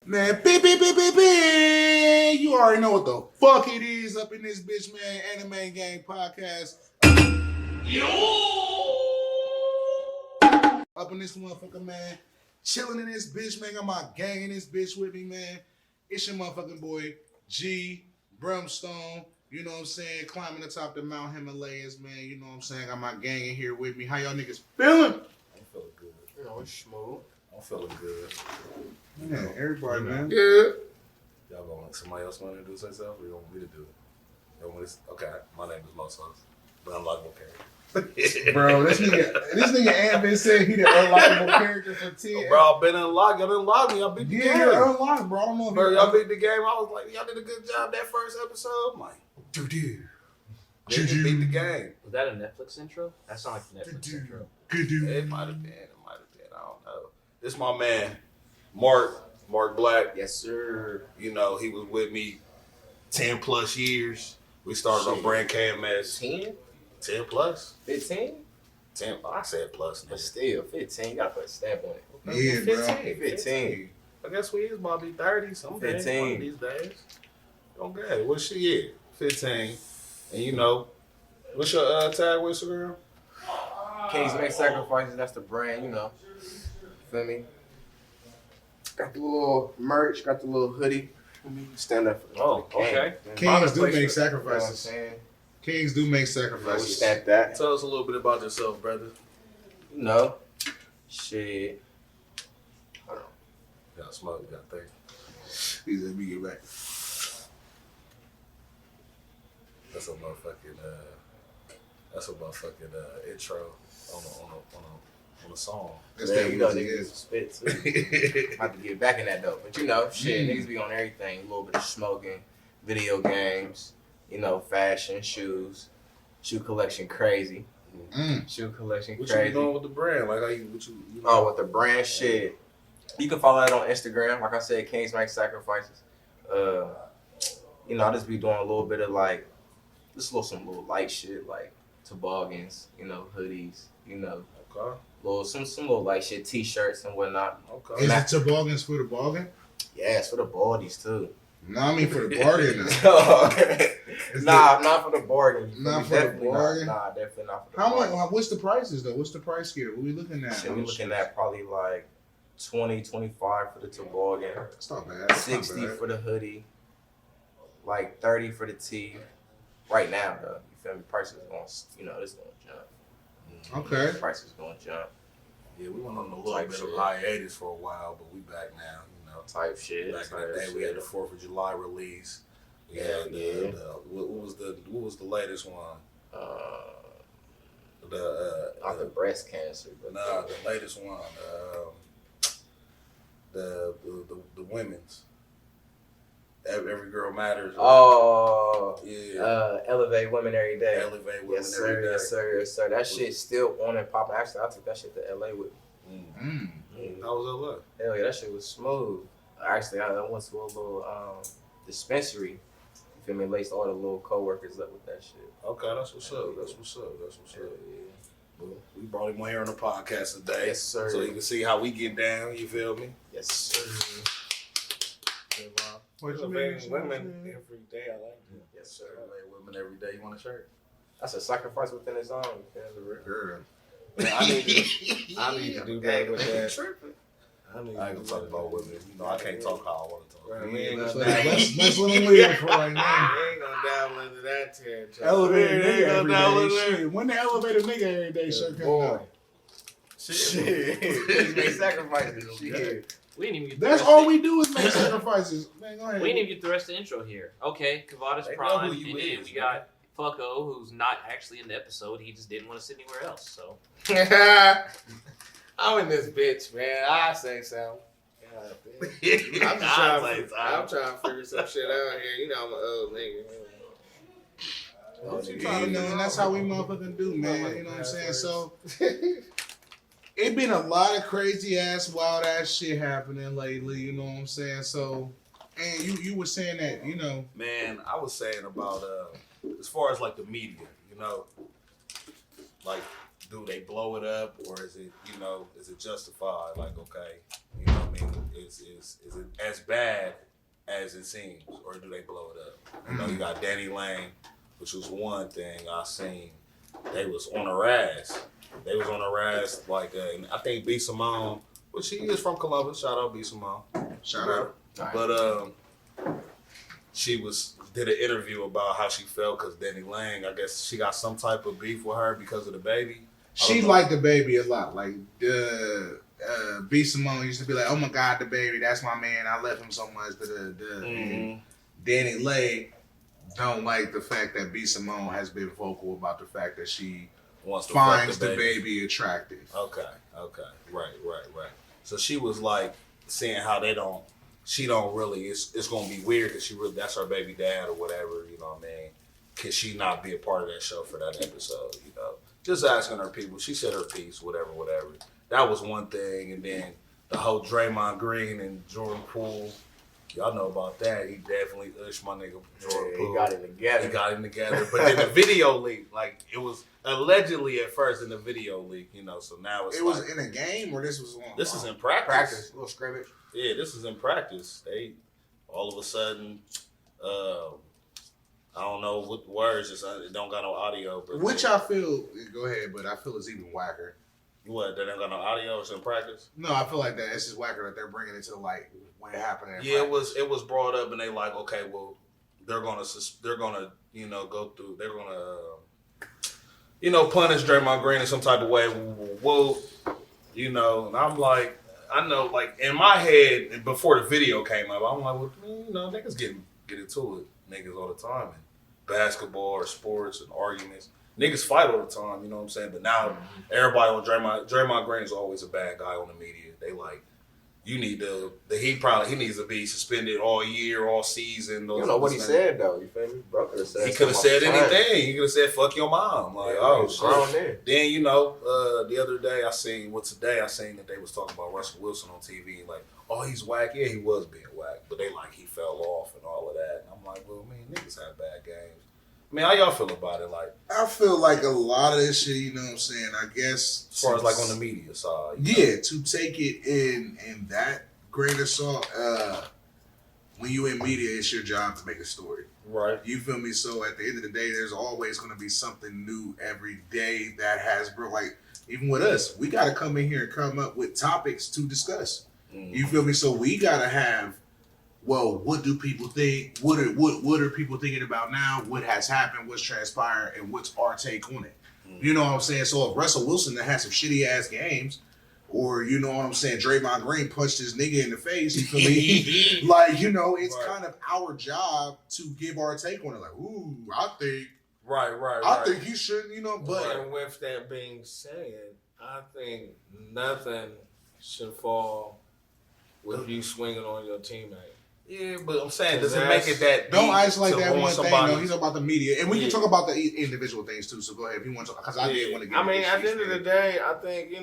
Man, beep. You already know what the fuck it is up in this bitch, man. Anime Gang Podcast. Yo! Up in this motherfucker, man. Chilling in this bitch, man. Got my gang in this bitch with me, man. It's your motherfucking boy, G, Brimstone. You know what I'm saying? Climbing the top of the Mount Himalayas, man. You know what I'm saying? Got my gang in here with me. How y'all niggas feeling? I'm feeling good. You know, it's smooth. I'm feeling good. Yeah, everybody, man. Good. Y'all gonna let somebody else want to introduce themselves, or you want me to do it? Okay, my name is Los, but I'm unlockable character. Bro, this nigga Anvin said he the unlockable character for 10. Bro, I've been unlocked. Y'all didn't unlock me. Y'all beat the game. You're unlocked, bro. I don't know if y'all beat the game. I was like, y'all did a good job that first episode. I'm like, dude. They just beat the game. Was that a Netflix intro? That sounded like a Netflix intro. Good dude. It might have been. I don't know. This my man, Mark Black. Yes, sir. You know, he was with me 10 plus years. We started on brand KMS. 10 plus? 15? 10, I said plus. But still, 15. You gotta put a stamp on it. Yeah, 15. 15. I guess we is about to be 30 someday. 15. One of these days. Okay, what's your year? 15. And you know, what's your tag with Instagram? Kings Make Sacrifices, that's the brand, you know. Feel me? Got the little merch, got the little hoodie. Stand up for the okay. Kings do make You know what I'm sacrifices. saying? Kings do make We sacrifices. stamp that. Tell us a little bit about yourself, brother. You know. Shit. Hold on. You got smoke, you got things. He said, "Me get back." That's a motherfucking intro on a song. That's Yeah, that you know, music niggas is. spit too. About to get back in that though. But you know, shit, niggas be on everything. A little bit of smoking, video games, you know, fashion, shoes, shoe collection crazy. Shoe collection What crazy. you doing with the brand? Like how you know? Oh, with the brand shit. You can follow that on Instagram. Like I said, Kings Make Sacrifices. You know, I just be doing a little bit of like, some little light shit, like toboggans, you know, hoodies, you know, Okay. some little light shit, t-shirts and whatnot. Okay. Is it toboggans for the bargain? Yeah, it's for the baldies too. No, I mean for the bargain. Nah, not for the bargain. Not for the bargain? Nah, definitely not for the How bargain. much? What's the prices though? What's the price here? What we looking at? Shit, we looking at probably like 20, 25 for the toboggan, That's not bad. That's not 60 bad. for the hoodie, like 30 for the tee. Right now, though, you feel me? Prices going, you know, this going to jump. Okay. Prices going to jump. Yeah, we went on a little Type bit shit. of hiatus for a while, but we back now. You know, Type shit. back in the day, we had the 4th of July release. We Yeah, had yeah. What was the latest one? Not the breast cancer, but The latest one. The women's. Every girl matters. Elevate women every day. Elevate women Yes, every sir. day. Yes, sir. Yes, sir. That shit's still on and popping. Actually, I took that shit to LA with me. How was LA? Hell yeah, that shit was smooth. Actually, I went to a little dispensary. You feel me? Laced all the little co-workers up with that shit. Okay, that's what's up. That's what's up. Hell yeah. Well, we brought him on here on the podcast today. Yes, sir. So you can see how we get down, you feel me? Yes, sir. What you Women mean? every day, I like that. Yes, sir. Elevate women every day. You want a shirt? That's a sacrifice within its own. You feel me? Girl. I need to do better with that. Tripping. I ain't gonna talk about women. You know, I can't talk how I want to talk. Right, We ain't let's gonna let dabble. him live for right now. dabble into that territory. Elevator We nigga ain't gonna every dabble day. in there. Shit. When the elevator nigga every day shirt comes Boy. out. Shit. Make sacrifices. Shit. We didn't even get That's the all rest we do is make sacrifices. Man, go ahead. we didn't even get the rest of the intro here. Okay, Kavada's They know Prime. who you And then is, we got Fucko, who's not actually in the episode. He just didn't want to sit anywhere else. So I'm in this bitch, man. I say so. I'm trying to figure some shit out here. You know I'm an old nigga. Yeah, you know, and that's how we motherfucking do, man. You know what I'm saying? So, it been a lot of crazy ass, wild ass shit happening lately. You know what I'm saying? So, and you were saying that, you know, Man, I was saying about as far as like the media, you know, like do they blow it up or is it, you know, is it justified? Like, okay, you know what I mean? is it as bad as it seems, or do they blow it up? You know, you got Danny Lane, which was one thing I seen. They was on her ass. They was on her ass like, and I think B Simone, which she is from Columbus. Shout out B Simone. Shout out. But she did an interview about how she felt because Danny Lang, I guess she got some type of beef with her because of the baby. She liked the baby a lot. Like B Simone used to be like, "Oh my God, the baby, that's my man. I love him so much." And Danny Lay don't like the fact that B Simone has been vocal about the fact that she finds the baby attractive. Okay, right. So she was like saying how she don't really. It's gonna be weird because that's her baby dad or whatever. You know what I mean? Can she not be a part of that show for that episode? You know, just asking her people. She said her piece, whatever. That was one thing, and then the whole Draymond Green and Jordan Poole. Y'all know about that. He definitely ushed my nigga Jordan Poole. He got it together. But then the video leak, like it was allegedly at first in the video leak, you know. So now it was in a game, or this was on. This is in practice. A little scrimmage. Yeah, this is in practice. They all of a sudden, I don't know what words. It don't got no audio. But which I feel. Go ahead, but I feel it's even whacker. What? They don't got no audio. It's in practice. No, I feel like that. It's just whacker that they're bringing it to the light when it happened. Yeah, practice. It was brought up, and they like, okay, well, they're gonna go through. They're gonna punish Draymond Green in some type of way. Well, and I'm like. I know, like, in my head, before the video came up, I'm like, well, niggas get into it. Niggas all the time. In basketball or sports and arguments. Niggas fight all the time, you know what I'm saying? But now, everybody on Draymond Green is always a bad guy on the media. They like, he needs to be suspended all year, all season. You don't know what he said, though. You feel me? Bro could have said. He could have said anything. He could have said, "Fuck your mom." Like, shit. Then the other day I seen that they was talking about Russell Wilson on TV. Like, oh, he's whack. Yeah, he was being whack, but they like he fell off and all of that. And I'm like, well, man, niggas have bad games. I mean, how y'all feel about it? Like, I feel like a lot of this shit, you know what I'm saying? I guess as far as like on the media side. Yeah, to take it in that grain of salt, when you in media, it's your job to make a story. Right. You feel me? So at the end of the day, there's always gonna be something new every day that has like even with us, we gotta come in here and come up with topics to discuss. You feel me? So we gotta have, well, what do people think? What are people thinking about now? What has happened? What's transpired? And what's our take on it? You know what I'm saying? So if Russell Wilson that had some shitty ass games, or you know what I'm saying, Draymond Green punched his nigga in the face, you feel me? Like, it's kind of our job to give our take on it. Like, ooh, I think I think he should, but and with that being said, I think nothing should fall with you swinging on your teammate. Yeah, but I'm saying, does it make it that don't isolate that one thing, though. He's about the media. And we can talk about the individual things, too. So go ahead if you want to, because I did want to get at the end of the day, I think, I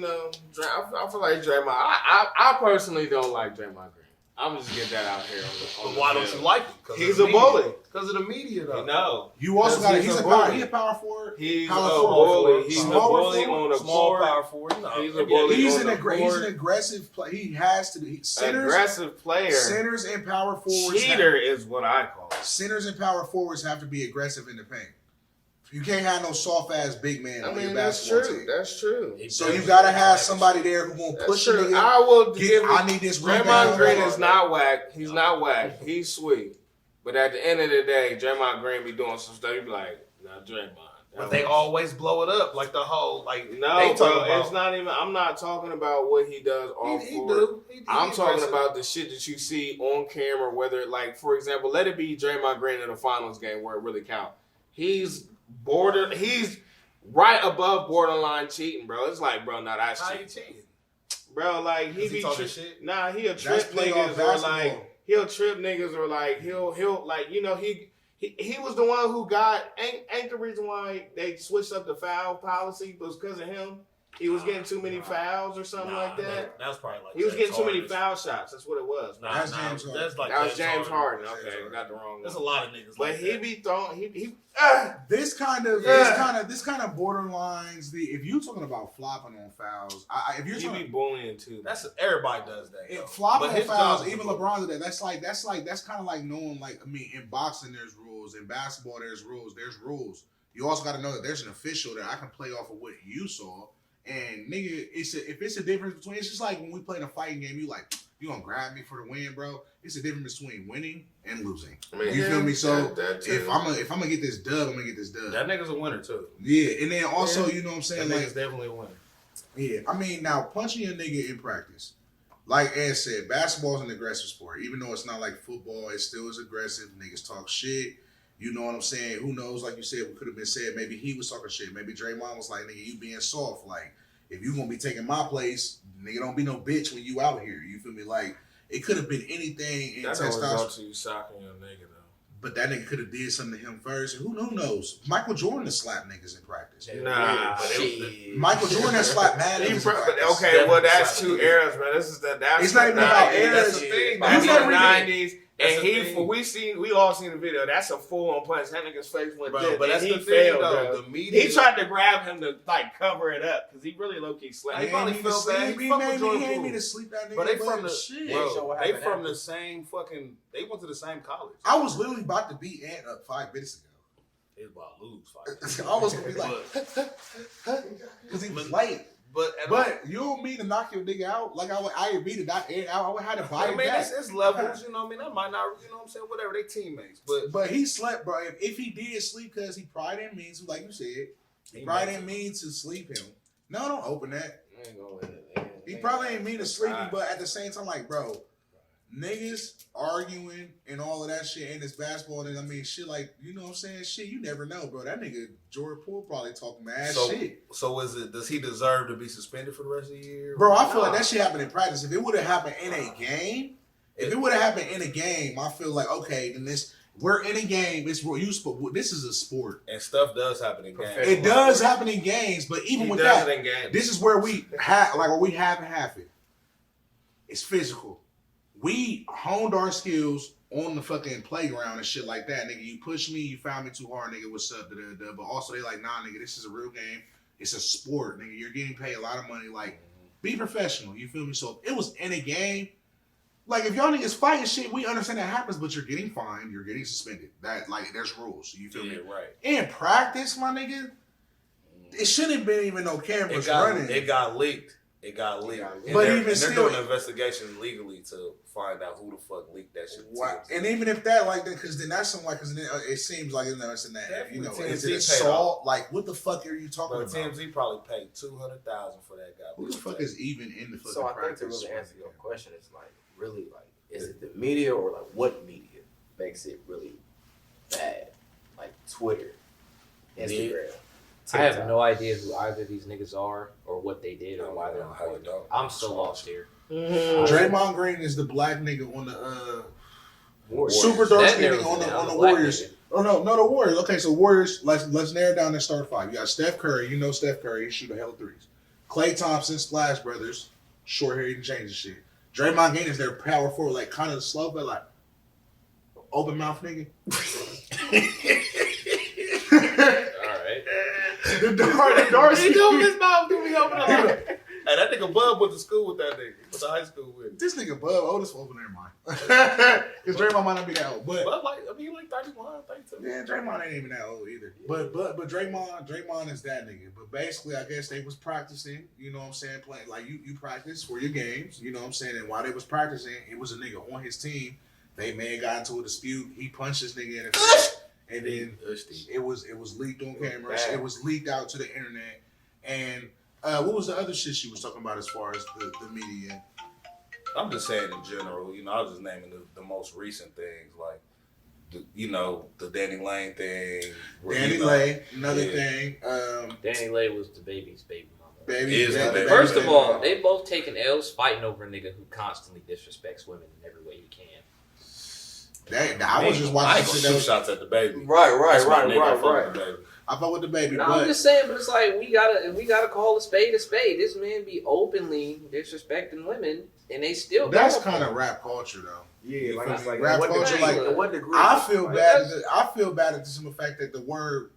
feel like Draymond. I personally don't like Draymond Green. I'm just get that out here. But why don't you like him? He's a bully. Because of the media, though. No. You also got he's a power forward. He's a bully. He's a bully on the small court. Power forward. He's a bully. He's an aggressive player. He has to be. Aggressive player. Centers and power forwards. Cheater is what I call it. Centers and power forwards have to be aggressive in the paint. You can't have no soft ass big man on your basketball team. That's true. So you gotta have somebody there who won't push a nigga. I need this. Draymond Green is not whack. He's not whack. He's sweet. But at the end of the day, Draymond Green be doing some stuff. You be like, nah, Draymond. But they always blow it up, like the whole No, bro, it's not even. I'm not talking about what he does off court. I'm talking about the shit that you see on camera. Whether for example, let it be Draymond Green in a finals game where it really counts. He's right above borderline cheating, bro. It's like, bro, nah, that's cheating. How you cheating? Bro, like he talking shit. Nah, he'll trip niggas or he'll trip niggas or he'll he was the one who ain't the reason why they switched up the foul policy was because of him. He was getting too many fouls or something like that. That was probably like He was getting too many Harden. foul shots. That's what it was. That's James Harden. That's like That was James Harden. James Okay, got the wrong There's a one. lot of niggas. But like he that. be throwing. This kind of borderlines the. If you're talking about flopping on fouls, if you're He talking be bullying too. That's everybody does that. though. flopping But on his fouls, job is even to- LeBron did that. That's kind of like knowing in boxing there's rules, in basketball there's rules. There's rules. You also got to know that there's an official that I can play off of what you saw. And nigga, if it's a difference between, it's just like when we play in a fighting game, you gonna grab me for the win, bro. It's a difference between winning and losing. You feel me? So that too. if I'm gonna get this dub, I'm gonna get this dub. That nigga's a winner too. Yeah, and then also, you know what I'm That saying? nigga's definitely a winner. Yeah, I mean, now punching a nigga in practice, like Ed said, basketball is an aggressive sport. Even though it's not like football, it still is aggressive. Niggas talk shit. You know what I'm saying? Who knows? Like you said, what could have been said. Maybe he was talking shit. Maybe Draymond was like, nigga, you being soft. Like, if you gonna be taking my place, nigga, don't be no bitch when you out here. You feel me? Like, it could have been anything in That don't testosterone. result to you socking your nigga though. But that nigga could have did something to him first. Who knows? Michael Jordan has slapped niggas in practice. Nah, Shit. Michael Jordan has slapped mad niggas in practice. Okay, well that's two eras, man. This is that's It's not even about eras. That's the thing. He's That's not the really- '90s, and we all seen the video. That's a full-on punch. That nigga's face went Bro, dead, but that's and the he thing, failed, though. bro. The media. He tried to grab him to like cover it up because he really low-key slapped. He him. probably felt bad. He fucked with Jordan He ain't Poole. mean to sleep that nigga. But they from the shit. So what they happened from after? the same fucking. They went to the same college. I was literally about to beat Ant up 5 minutes ago. It was about to lose. I was gonna be like, because he was late. But you don't mean to knock your nigga out. Like I agree to knock Ant out. I would have to buy I him mean, back. it's levels. You know what I mean? That might not. You know what I'm saying? Whatever. They teammates. But he slept, bro. If he did sleep, because he probably didn't mean to, like you said, he probably didn't mean to sleep him. No, don't open that. I ain't gonna let it. He probably ain't mean to sleep him, but at the same time, like, bro, niggas arguing and all of that shit in this basketball, and I mean, shit, like, you know what I'm saying? Shit, you never know, bro. That nigga Jordan Poole probably talking mad shit. So is it? Does he deserve to be suspended for the rest of the year? Bro, I feel like that shit happened in practice. If it would have happened in a game, I feel like, okay, then we're in a game. This is a sport. And stuff does happen in games. It does happen in games, but even He with does that, it in games. this is where we have, like, where we have it. It's physical. We honed our skills on the fucking playground and shit like that, nigga. You pushed me, you found me too hard, nigga. What's up? Da-da-da. But also, they like, nah, nigga, this is a real game. It's a sport, nigga. You're getting paid a lot of money. Like, be professional. You feel me? So if it was in a game, like, if y'all niggas fighting shit, we understand that happens, but you're getting fined, you're getting suspended. That, like, there's rules. You feel me? Right. In practice, my nigga, it shouldn't have been even no cameras running. It got leaked. But even they're still, doing an investigation legally to find out who the fuck leaked that shit. Wow. And even if that, like, because then that's something like, because then it seems like, it's in that, you know, is it assault? Like, what the fuck are you talking about? TMZ probably paid $200,000 for that guy. Who the fuck is even in the fucking So I think to practice? really answer your question, it's like really like, is it the media or like what media makes it really bad? Like Twitter, Instagram. I have no idea who either of these niggas are or what they did or why they're on how you court. don't. I'm so lost here. Draymond Green is the black nigga on the Warriors. super dark That skin narrows nigga it down. on the Black Warriors. nigga. Oh no, the Warriors. Okay, so Warriors. Let's narrow down their start five. You got Steph Curry. You know Steph Curry. He shoot a hell of threes. Klay Thompson, Splash Brothers, short hair, he can change the shit. Draymond Green is their power forward, like kind of slow, but like open mouth nigga. Alright. the dark He skin. do his mouth do me open up. Hey, that nigga Bub went to school with that nigga. Went to high school with him. This nigga Bub oldest folk, never mind. Because Draymond might not be that old, but Bub he like 31, 32. yeah, Draymond ain't even that old either. But Draymond is that nigga. But basically, I guess they was practicing. You know what I'm saying? Playing like you practice for your games. You know what I'm saying? And while they was practicing, it was a nigga on his team. They may have got into a dispute. He punched this nigga in the face, and then it was leaked on camera. It was leaked out to the internet. And what was the other shit she was talking about as far as the media? I'm just saying in general, you know, I was just naming the most recent things, like, the Danny Lane thing. Danny Lane, another thing. Danny Lay was the baby's baby mama. First of all, they both taking L's fighting over a nigga who constantly disrespects women in every way he can. I was just I watching ain't gonna shit shoot that was shots at the baby. Right. That's my nigga, I fuck with the baby. I fuck with the baby. No, but I'm just saying, but it's like we gotta call a spade a spade. This man be openly disrespecting women, and they still. That's kind of rap culture, though. Yeah, like it's like rap what culture. degree, Like what degree? I feel bad. I feel bad at the simple fact that the word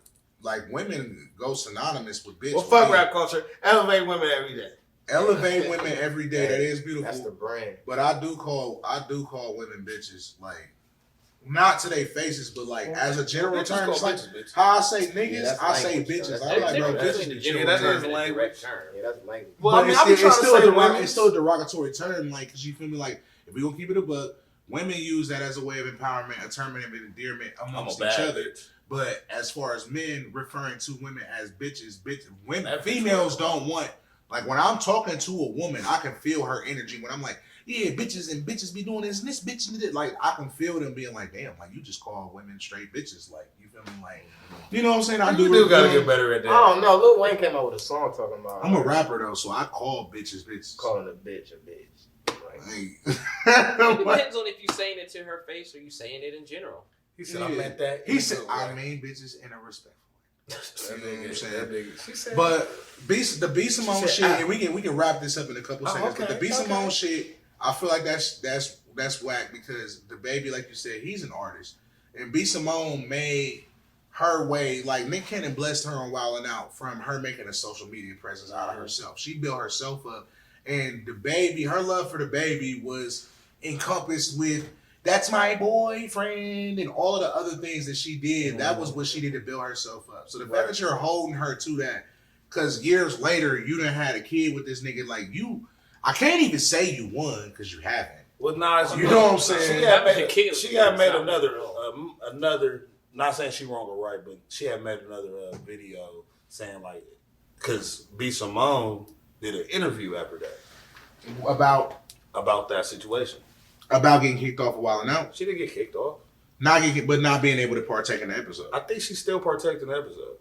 like women go synonymous with bitch. Well, fuck rap culture. Elevate women every day. Elevate women every day. That is beautiful. That's the brand. But I do call women bitches, like not to their faces, but like as a general Bitches term. call It's like bitches, bitches. how I say niggas, Yeah, I say language, bitches. though. I like bro, Difference bitches. between the is general chill term term. and the direct term. Yeah, that's language. Well, I mean, I be trying to say women. It's still a derogatory term, like because you feel me, like if we gonna keep it a buck, women use that as a way of empowerment, a term of endearment amongst each other. But as far as men referring to women as bitches, women, females don't want. Like when I'm talking to a woman, I can feel her energy when I'm like, yeah, bitches and bitches be doing this and this bitch and that. Like I can feel them being like, damn, like you just call women straight bitches. Like you feel me? Like you know what I'm saying? I do gotta get better at that. I don't know. Lil Wayne came out with a song talking about. I'm a rapper though, so I call bitches bitches. Calling a bitch a bitch. Like, It depends on if you saying it to her face or you saying it in general. He said I meant that. He said I mean bitches in a respectful way. That You know what I'm saying? nigga. She said, But the B Simone shit, and we can wrap this up in a couple seconds. okay, But the B Simone shit, I feel like that's whack because the baby, like you said, he's an artist, and B Simone made her way. Like Nick Cannon blessed her on Wildin' Out from her making a social media presence out of herself. She built herself up, and the baby, her love for the baby was encompassed with. That's my boyfriend and all of the other things that she did. That was what she did to build herself up. So the fact that you're holding her to that, because years later you done had a kid with this nigga, like you, I can't even say you won because you haven't. well, Nas, You know what I'm saying? She had made another. Not saying she wrong or right, but she had made another video saying like, because B Simone did an interview after that about that situation. About getting kicked off a while and out. She didn't get kicked off. But not being able to partake in the episode. I think she still partaked in the episode.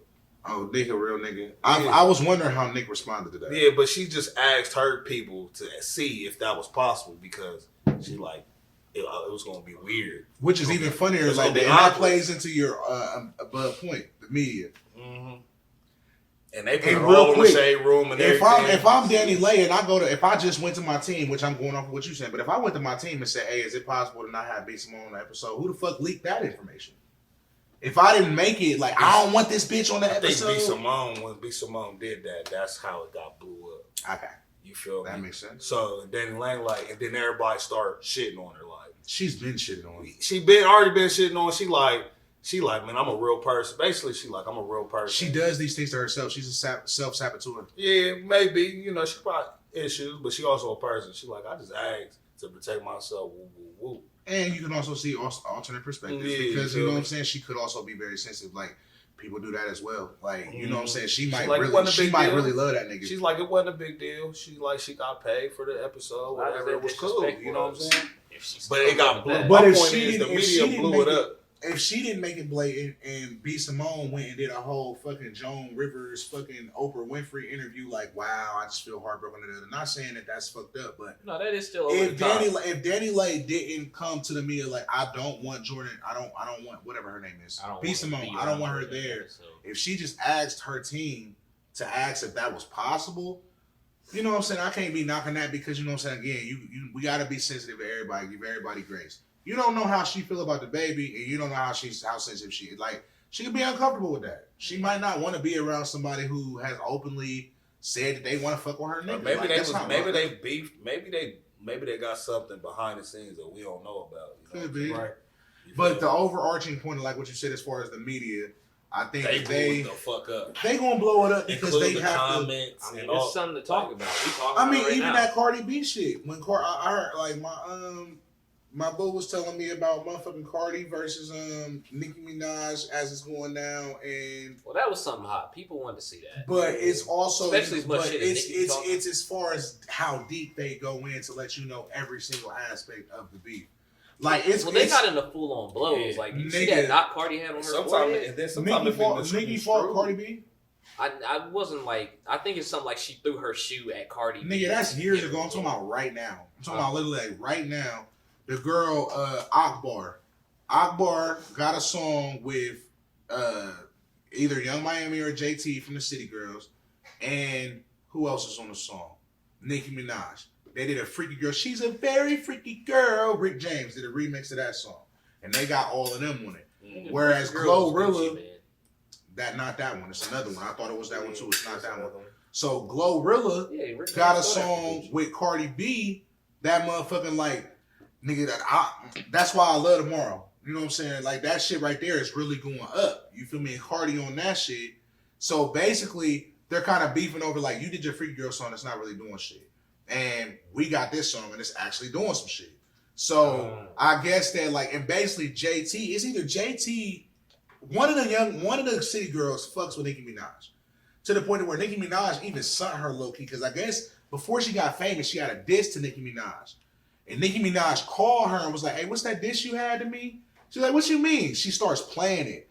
Oh, Nick a real nigga. I was wondering how Nick responded to that. Yeah, but she just asked her people to see if that was possible because she like it was gonna be weird. Which is even funnier, It's like gonna be and that awkward. plays into your point, the media. Mm-hmm. And they put And her real all in the quick, shade room and If everything. I'm Danny Lay and if I just went to my team, which I'm going off of what you said, but if I went to my team and said, hey, is it possible to not have B Simone on the episode? Who the fuck leaked that information? If I didn't make it, like I don't want this bitch on the I think episode. B Simone, when B Simone did that, that's how it got blew up. Okay, You feel that me? makes sense. So Danny Lang and then everybody start shitting on her like She's been shitting on me. she already been shitting on. She like, man, I'm a real person. Basically, she like, I'm a real person. She does these things to herself. She's a self-saboteur. Yeah, maybe. You know, she probably issues, but she also a person. She like, I just asked to protect myself. Woo, woo, woo. And you can also see alternate perspectives Yeah, because you you know feel what I'm me? saying. She could also be very sensitive. Like people do that as well. Like you know what I'm saying. She She's might like, it really, wasn't a she big might deal. really love that nigga. She's like, it wasn't a big deal. She got paid for the episode, Why whatever. is It that was cool. disrespectful? You know what I'm saying? If she's But it got blew. that. But My if point she is, the didn't- if she media didn't blew it make it- up. If she didn't make it blatant and B Simone went and did a whole fucking Joan Rivers fucking Oprah Winfrey interview, like wow, I just feel heartbroken. I'm not saying that that's fucked up, but No, that is still over if the top. Danny Lay didn't come to the media like I don't want Jordan, I don't want whatever her name is, I don't B want Simone, to be I don't on want her that there. episode. If she just asked her team to ask if that was possible, you know what I'm saying? I can't be knocking that because you know what I'm saying. Again, we gotta be sensitive to everybody, give everybody grace. You don't know how she feel about the baby, and you don't know how sensitive she is. Like she could be uncomfortable with that. She might not want to be around somebody who has openly said that they want to fuck with her nigga. Maybe Like, they that's not maybe right. they beefed. Maybe they got something behind the scenes that we don't know about. You know? Could be. Right. But the overarching point, like what you said, as far as the media, I think they blew the fuck up. they gonna blow it up because Include they the have to. comments I mean, and there's all. something to talk about. We talking I mean, about it right even now. that Cardi B shit. When I heard like my boo was telling me about motherfucking Cardi versus Nicki Minaj as it's going down, and Well, that was something hot. People wanted to see that. but it's also Especially as much but shit as it's Nicki it's talking. it's as far as how deep they go in to let you know every single aspect of the beef. Like it's Well, they it's, got into full on blows. Yeah. Like you see Nigga. that knot Cardi had on her Sometimes forehead. and then sometimes Nicki fought Cardi B. I wasn't like. I think it's something like she threw her shoe at Cardi. B. Nigga, that's years ago. I'm talking about right now. I'm talking about literally like right now. The girl Akbar got a song with either Young Miami or JT from the City Girls, and who else is on the song? Nicki Minaj. They did a Freaky Girl. She's a very freaky girl. Rick James did a remix of that song, and they got all of them on it. Whereas Glorilla, not that one. It's another one. I thought it was that one too. It's not that one. So Glorilla got a song with Cardi B. That motherfucking like nigga. That's why I love Tomorrow. You know what I'm saying? Like that shit right there is really going up. You feel me? Cardi on that shit. So basically, they're kind of beefing over like you did your Freaky Girl song that's not really doing shit, and we got this song and it's actually doing some shit. So I guess that like, and basically JT, it's either JT, one of the City Girls fucks with Nicki Minaj to the point where Nicki Minaj even sent her low key because I guess before she got famous she had a diss to Nicki Minaj, and Nicki Minaj called her and was like, "Hey, what's that diss you had to me?" She's like, "What you mean?" She starts playing it.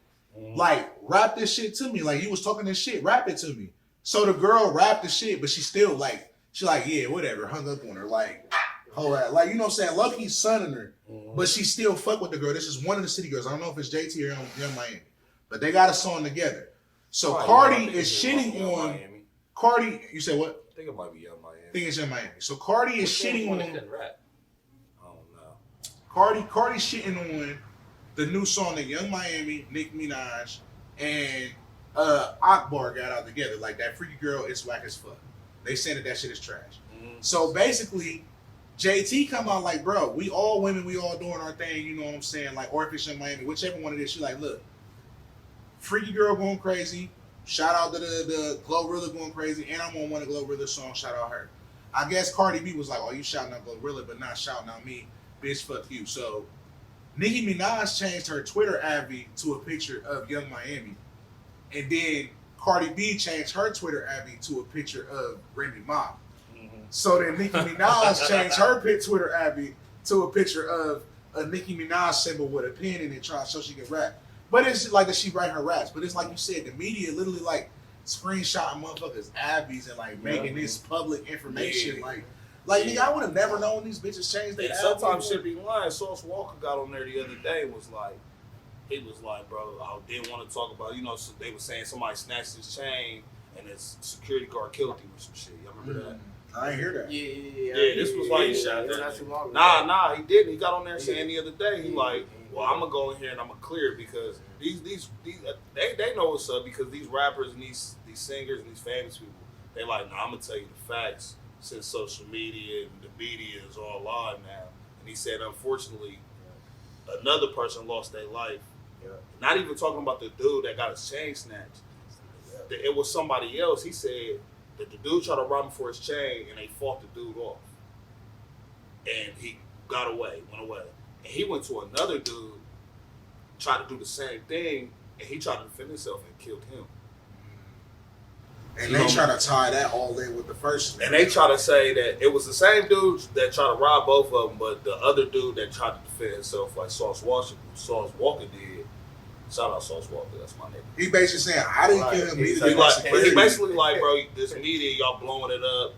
Like, rap this shit to me. Like, you was talking this shit, rap it to me. So the girl rapped the shit, but she still like, yeah, whatever, hung up on her. Like, like, you know what I'm saying? Lucky's sonning her, but she still fuck with the girl. This is one of the City Girls. I don't know if it's JT or Young Miami, but they got a song together. So Cardi is shitting on Miami. Cardi. You said what? I think it might be Young Miami. I think it's Young Miami. So Cardi is shitting on. I don't know. Cardi's shitting on the new song that Young Miami, Nicki Minaj, and Akbar got out together. Like that Freaky Girl, it's whack as fuck. They saying that shit is trash. So basically, JT come out like, bro, we all women, we all doing our thing, you know what I'm saying? Like, or if it's Young Miami, whichever one it is, she like, look, Freaky Girl going crazy. Shout out to the Glorilla going crazy, and I'm on one of Glorilla's songs. Shout out her. I guess Cardi B was like, oh, you shouting out Glorilla, but not shouting out me, bitch. Fuck you. So Nicki Minaj changed her Twitter avi to a picture of Young Miami, and then Cardi B changed her Twitter avi to a picture of Remy Ma. So then Nicki Minaj changed her Twitter avi to a picture of a Nicki Minaj symbol with a pen in it, trying so she can rap. But it's like that she write her raps. But it's like you said, the media literally like screenshotting motherfuckers' abbeys and like making this public information. Like nigga, I would have never known these bitches changed their. Sometimes shit be lying. Sauce Walker got on there the other day and was like, he was like, bro, I didn't want to talk about, you know, so they were saying somebody snatched his chain and his security guard killed him or some shit. Y'all remember that? I ain't hear that. Yeah, this was like not too long ago. Nah, he didn't. He got on there saying the other day, he like, well, I'm gonna go in here and I'm gonna clear it because these they know what's up because these rappers and these singers and these famous people, they like, nah, I'm gonna tell you the facts since social media and the media is all live now. And he said, unfortunately, another person lost their life. Not even talking about the dude that got his chain snatched. It was somebody else. He said that the dude tried to rob him for his chain and they fought the dude off. And he got away, went away. And he went to another dude, tried to do the same thing, and he tried to defend himself and killed him. And they try to tie that all in with the first. And they try to say that it was the same dude that tried to rob both of them, but the other dude that tried to defend himself, like Sauce Walker did. Shout out Sauce Walker, that's my nigga. He basically saying, I didn't kill him. He basically like, bro, this media, y'all blowing it up,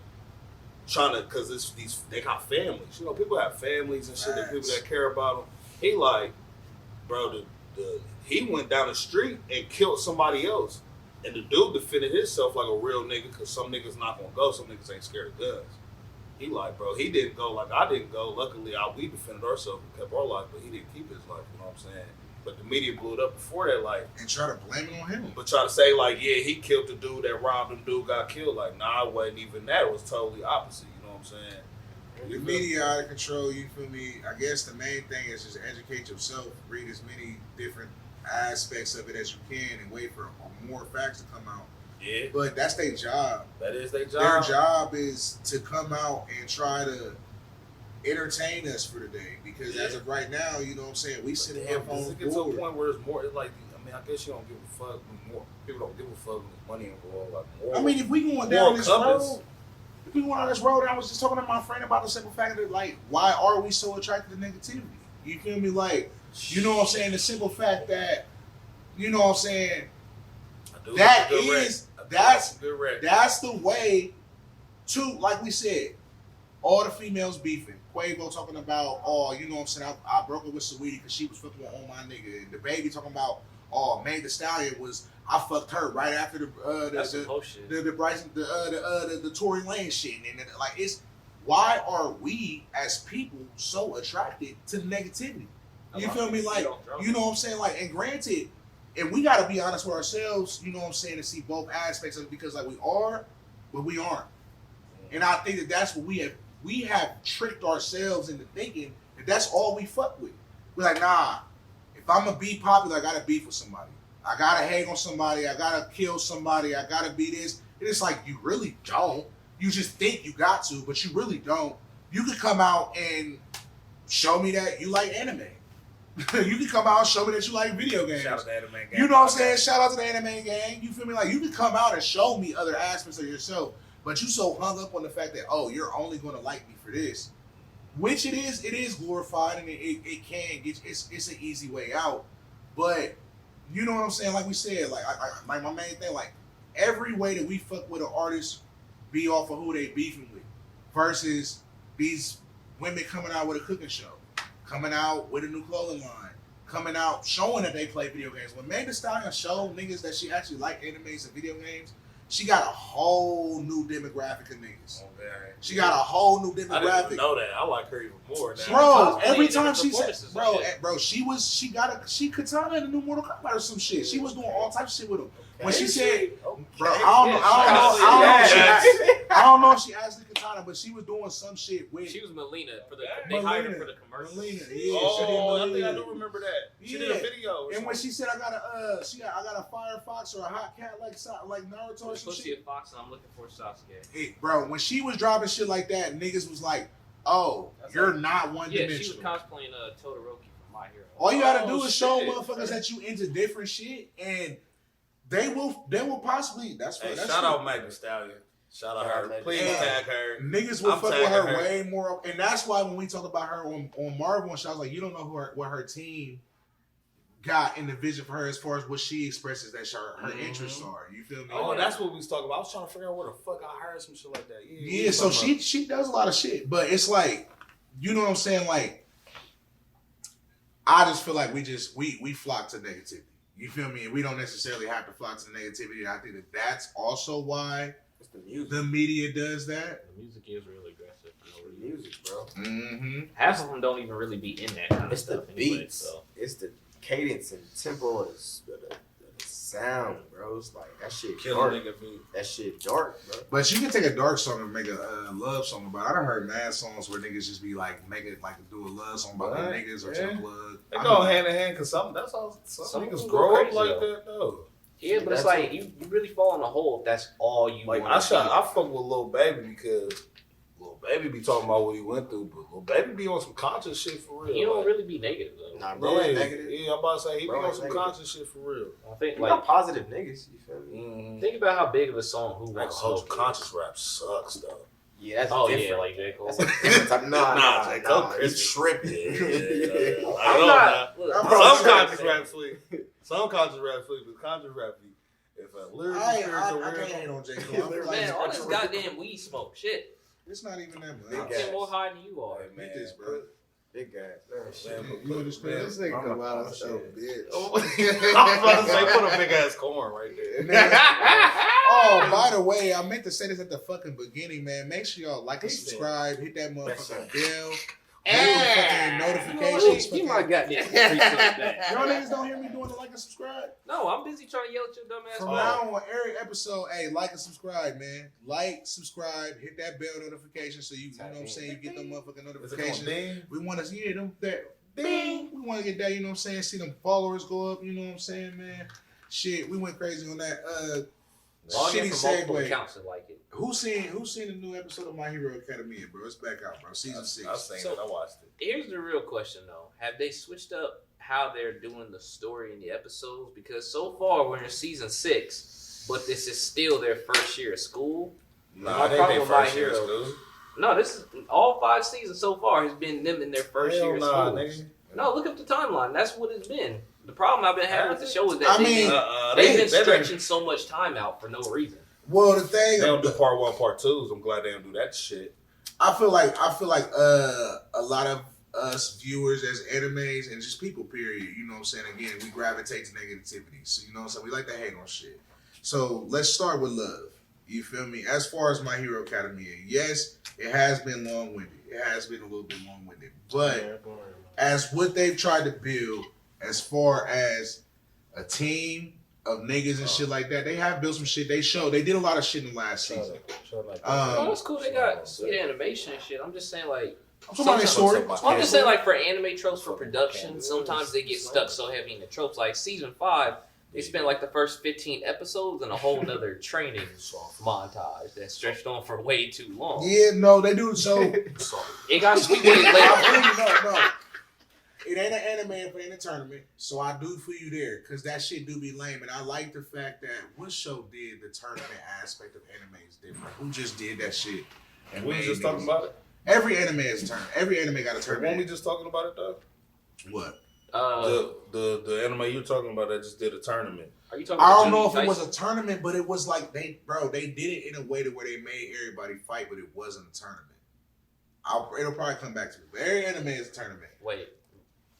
trying to, because they got families. You know, people have families and shit, and people that care about them. He like, bro, he went down the street and killed somebody else. And the dude defended himself like a real nigga because some niggas not gonna go, some niggas ain't scared of guns. He like, bro, he didn't go like I didn't go. Luckily, we defended ourselves and kept our life, but he didn't keep his life, you know what I'm saying? But the media blew it up before that, like. And try to blame it on him. But try to say, like, yeah, he killed the dude that robbed him, dude got killed. Like, nah, it wasn't even that. It was totally opposite, you know what I'm saying? The media out of control, you feel me? I guess the main thing is just educate yourself, read as many different aspects of it as you can, and wait for more facts to come out. Yeah. But that's their job. That is their job. Their job is to come out and try to entertain us for the day. Because as of right now, you know what I'm saying, we sit here on board. It gets to a point where it's more, it's like, I mean, I guess you don't give a fuck more. People don't give a fuck when there's money involved. Like, more, I mean, if we going down this road, I was just talking to my friend about the simple fact that, like, why are we so attracted to negativity? You feel me? Like, you know what I'm saying? The simple fact that, you know what I'm saying, that's the way to, like we said, all the females beefing. Quavo talking about, oh, you know what I'm saying, I broke up with Saweetie because she was fucking with all my nigga. And the baby talking about, oh, Meg Thee Stallion was I fucked her right after That's some bullshit. the Bryson the Tory Lane shit, and like it's why are we as people so attracted to negativity? You feel me? Like you know what I'm saying? Like, and granted, and we got to be honest with ourselves. You know what I'm saying? To see both aspects of it because like we are, but we aren't. And I think that that's what we have tricked ourselves into thinking that that's all we fuck with. We're like, nah. If I'm gonna be popular, I gotta beef with somebody. I gotta hang on somebody. I gotta kill somebody. I gotta be this. And it's like you really don't. You just think you got to, but you really don't. You could come out and show me that you like anime. You can come out and show me that you like video games. Shout out to Anime Gang. You know what I'm saying? Shout out to the Anime Gang. You feel me? Like you can come out and show me other aspects of yourself, but you so hung up on the fact that you're only gonna like me for this, which it is glorified and it can get it's an easy way out, but you know what I'm saying? Like we said, like like my main thing, like every way that we fuck with an artist be off of who they beefing with, versus these women coming out with a cooking show, coming out with a new clothing line, coming out showing that they play video games. When Meg Thee Stallion showed niggas that she actually like animes and video games, she got a whole new demographic of niggas. Oh, man. She got a whole new I didn't demographic. even know that. I like her even more now. Bro, every Cosplay, time different she said, performances she Katana in the new Mortal Kombat or some shit. She was doing all types of shit with him. When she said, bro, I don't know if she actually Katana, but she was doing some shit with. She was Melina they hired her for the commercial. Melina, yeah, I she think did I Melina. do remember that. She did Yeah. a video. And when she said I got a fire fox or a hot cat like Naruto or I'm some supposed to see shit. a fox and I'm looking for Sasuke. Hey, bro, when she was dropping shit like that, niggas was like, "Oh, you're not one Yeah, she was dimensional." cosplaying Todoroki from My Hero. All you gotta do is show shit. motherfuckers that you into different shit, and they will possibly. That's Hey, that's shout true. out Meg Thee Stallion. Shout out her. Please Yeah. tag her. Niggas will I'm fuck with her, tagging her. way more, and that's why when we talked about her on Marvel, and she was like, you don't know what her team got in the vision for her as far as what she expresses that her interests are. You feel me? Oh, that's what we was talking about. I was trying to figure out where the fuck I heard some shit like that. Yeah, so she does a lot of shit, but it's like, you know what I'm saying? Like, I just feel like we flock to negativity. You feel me? And we don't necessarily have to flock to negativity. I think that that's also why It's the music. the media does that. The music is really aggressive. It's the music, bro. Mm-hmm. Half of them don't even really be in that kind of It's the stuff anyway, beats. so. It's the cadence and tempo of the sound, bro. It's like that shit Kill dark. a nigga beat. That shit dark, bro. But you can take a dark song and make a love song about it. I done heard mad songs where niggas just be like, make it like do a love song about their Right, niggas or yeah. some blood. They go hand in hand because some niggas people grow go up crazy, like though. that though. Yeah, but it's That's like you really fall in a hole if that's all you Like want I to fuck with Lil Baby because Lil Baby be talking about what he went through, but Lil Baby be on some conscious shit for real. You don't like, really be negative though. Nah, bro, ain't negative. Yeah, I'm about to say he Bro be on ain't some negative. conscious shit for real. I think We like got positive niggas. You feel me? Mm-hmm. think about how big of a song Who Like Wants whole Smoke is. conscious rap sucks though. Yeah, that's Oh different. yeah, like J. Cole. That's a different type. Nah, J. Cole It's crazy. tripping. I I'm know not. now. Look, I'm I'm probably not Some saying conscious rap sleep. Some conscious rap sleep, but conscious rap beat. If a lyrical spiritual I can't hate on J. Cole. I feel like Man, all this goddamn weed smoke, shit. it's not even that much. Big I'm guys. getting more high than you are. Hey, man, Get this, bro. Big guys. Man, shit. Man, You understand? man, This nigga I'm come a- out I'm of shit. bitch. I was about to say, put a big ass corn right there. Oh, by the way, I meant to say this at the fucking beginning, man. Make sure y'all like and subscribe, hit that motherfucking bell, hit the fucking notifications. You might Fucking- got this. Y'all Y'all niggas don't hear me doing the like and subscribe? No, I'm busy trying to yell at your dumb ass. From phone. now on, every episode, hey, like and subscribe, man. Like, subscribe, hit that bell notification so you know what I'm saying, you get them motherfucking Is it gonna notifications. ding? We want to see them that bing. We want to get that, you know what I'm saying, see them followers go up, you know what I'm saying, man. Shit, we went crazy on that. Log in Shitty from multiple segue. accounts that like it. Who's seen the new episode of My Hero Academia, bro? It's back out, bro. Season 6. I seen So- it. I watched it. Here's the real question though: have they switched up how they're doing the story in the episodes? Because so far we're in season 6, but this is still their first year of school. Nah, My I think problem they with My first year Hero- school. No, this is all 5 seasons so far has been them in their first year of Hell school. nah, nigga. No, look up the timeline. That's what it's been. The problem I've been having with the show is that I they've mean, been stretching so much time out for no reason. Well, the thing, They don't do part 1, part 2s. I'm glad they don't do that shit. I feel like a lot of us viewers as animes and just people, period. You know what I'm saying? Again, we gravitate to negativity. So, you know what I'm saying? We like to hate on shit. So, let's start with love. You feel me? As far as My Hero Academia, yes, it has been long-winded. It has been a little bit long-winded. But as what they've tried to build, as far as a team of niggas and shit like that, they have built some shit. They did a lot of shit in the last season. Oh, that's cool. They got sweet animation and shit. I'm just saying, like, I'm talking about their story. I'm just saying, like, for anime tropes for production, sometimes they get stuck so heavy in the tropes. Like season 5, they spent like the first 15 episodes and a whole nother training montage that stretched on for way too long. Yeah, no, they do. So it got sweet way later. No. It ain't an anime for any tournament, so I do for you there, because that shit do be lame. And I like the fact that what show did the tournament aspect of anime is different. Who just did that shit? And we just talking about it? Every anime is a tournament. Every anime got a tournament. Weren't we just talking about it though? What? The anime you're talking about that just did a tournament. Are you talking I about don't know if Jujutsu it was Kaisen? a tournament, but it was like they did it in a way to where they made everybody fight, but it wasn't a tournament. It'll probably come back to me. But every anime is a tournament. Wait,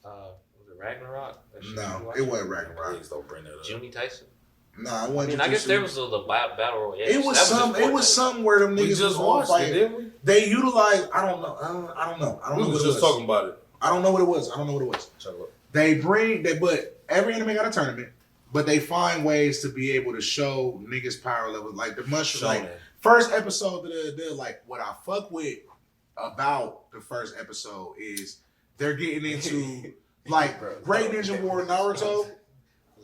was it Ragnarok? No, it wasn't Ragnarok. Please don't bring that up. Juni Tyson? Nah, it I wasn't. mean, I guess there was the battle royale. It was just some where them We niggas just was all watched it, fighting. didn't we? They utilized. I don't know. We was just talking about it. I don't know what it was. Check it out. But every anime got a tournament, but they find ways to be able to show niggas power levels. Like the mushroom, like first episode of the like what I fuck with about the first episode is they're getting into like Great Ninja War Naruto.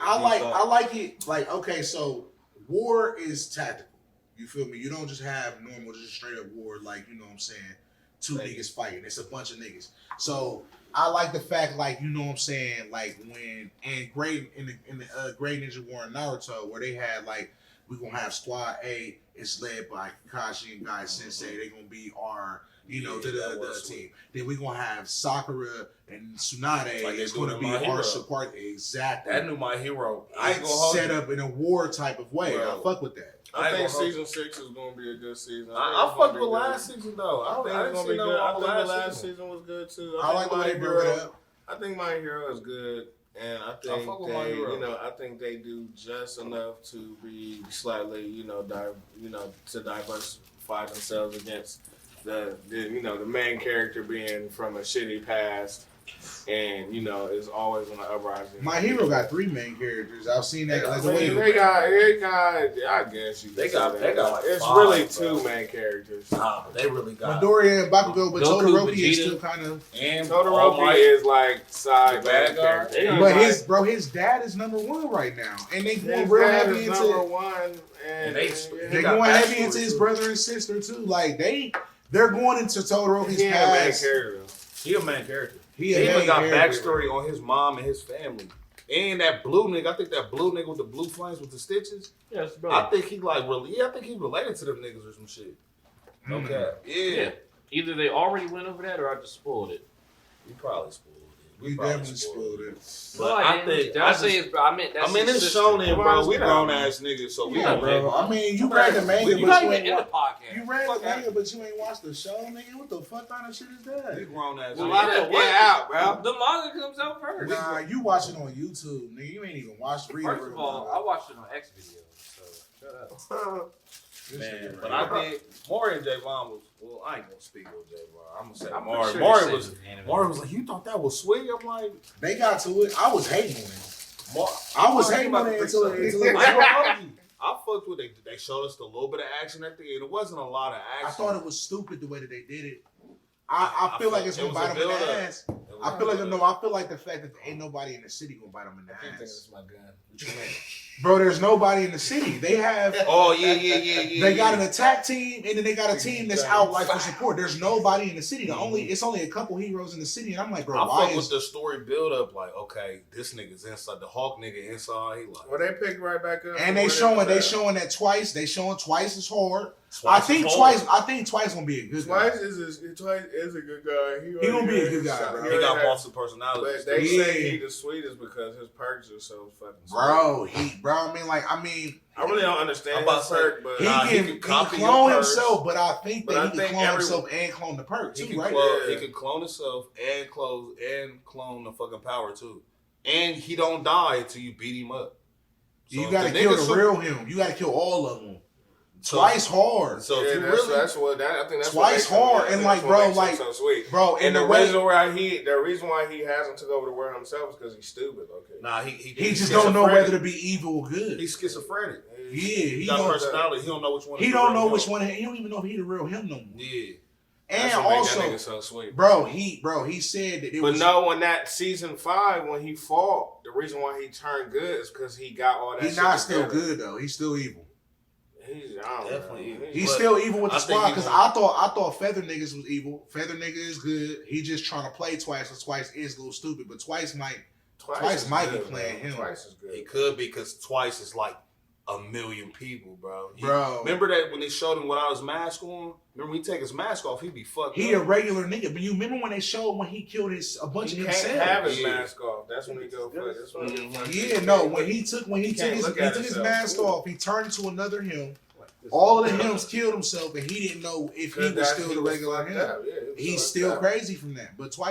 I like it. Like, okay, so war is tactical. You feel me? You don't just have normal, just straight up war, like, you know what I'm saying, two niggas fighting. It's a bunch of niggas. So I like the fact, like, you know what I'm saying, like when in the Great Ninja War in Naruto, where they had like, we're gonna have Squad A, it's led by Kakashi and Guy Sensei. They're gonna be our, you know, the team. Then we're gonna have Sakura and Tsunade. Like it's gonna be our support. Exactly. That knew My Hero. I ain't gonna set up in a war type of way. Bro. I fuck with that. I think season 6 is going to be a good season. I fucked with last season though. I think it's going to be good. I think the last season was good too. I like the way they broke it up. I think My Hero is good, and I think I think they do just enough to be slightly, to diversify themselves against the main character being from a shitty past. And is always on the uprising. My Hero got 3 main characters. I've seen that. They got. I guess you. They got like it's 5, really bro. 2 main characters. Nah, but they really got Midoriya and Bakugo, but Goku, Todoroki is Vegeta. still kind of. and Todoroki is like side bad guy. character. But his dad is number 1 right now, and they going His real dad heavy is into. number 1, and They're going heavy into his brother and sister too. Like they're going into Todoroki's He a main past. character. He a main character. He He even got character. backstory on his mom and his family. And that blue nigga, I think that blue nigga with the blue flames with the stitches. Yes, bro. I think he I think he related to them niggas or some shit. Okay. Yeah. Either they already went over that or I just spoiled it. You probably spoiled it. We definitely spoiled it. But I think it's shonen, bro. We grown ass niggas, so we Yeah, don't bro. I mean, you read the manga, You but not you even ain't in the wa- podcast. you read the manga, but you ain't watched the show, nigga. What the fuck kind of shit is We that? grown ass Well, niggas. get out, bro. The manga comes out first. Nah, you watch it on YouTube, nigga. You ain't even watched read First of all, I watched it on X videos, so shut up. Man, but I did. Maury and Javon was. Well, I ain't gonna speak on Javon. I'm gonna say I'm Maury. pretty sure Maury they was. said anime. Maury was like, "You thought that was sweet?" I'm like, They got to it. I was hating on it. Maury, I was hating on it until I fucked with it. They showed us a little bit of action at the end. It wasn't a lot of action. I thought it was stupid the way that they did it. I feel like it's gonna bite them in the ass. I feel like the fact that ain't nobody in the city gonna bite them in the ass. my gun. Bro, there's nobody in the city. They have. Oh yeah. They got an attack team, and then they got a team that's out like for support. There's nobody in the city. It's only a couple heroes in the city, and I'm like, bro, I why fuck with is the story build up. Like, okay, this nigga's inside. The Hawk nigga inside. He like. Well, they picked right back up. and they showing that twice. They showing twice as hard. I think Twice gonna be a good guy. Twice is a good guy. He gonna be a good guy, bro. He got multiple personalities. But they say he the sweetest because his perks are so fucking sweet. I really don't understand his perk, but he can clone himself, but I think he can clone himself and clone the perk too, right? He can clone himself and clone the fucking power too. And he don't die until you beat him up. So you gotta kill the real him. You gotta kill all of them. Twice hard. So if you I think that's Twice hard and bro, so sweet. Bro, and the reason why he hasn't took over the world himself is because he's stupid. Okay. Nah, he just don't know whether to be evil or good. He's schizophrenic. Yeah, he got personality. He don't know which one. He don't know which one. He don't even know if he the real him no more. Yeah. And also, so sweet. Bro, he said that it was. But no, in that season 5, when he fought, the reason why he turned good is because he got all that. He's not still good though. He's still evil. He's definitely evil. He's He's still evil with the squad because I thought Feather niggas was evil. Feather nigga is good. He just trying to play Twice, because Twice is a little stupid, but Twice might be playing him. Twice is good. He could be because Twice is like 1 million people, bro. Remember that when they showed him without his mask on? Remember when he take his mask off, he be fucked He up. A regular nigga, but you remember when they showed when he killed a bunch of himself? He can't have his mask off. That's when he go for it. When he took his mask off, he turned into another him. All of the hims killed himself, and he didn't know if he was still the regular him. Yeah, he's still crazy from that. But so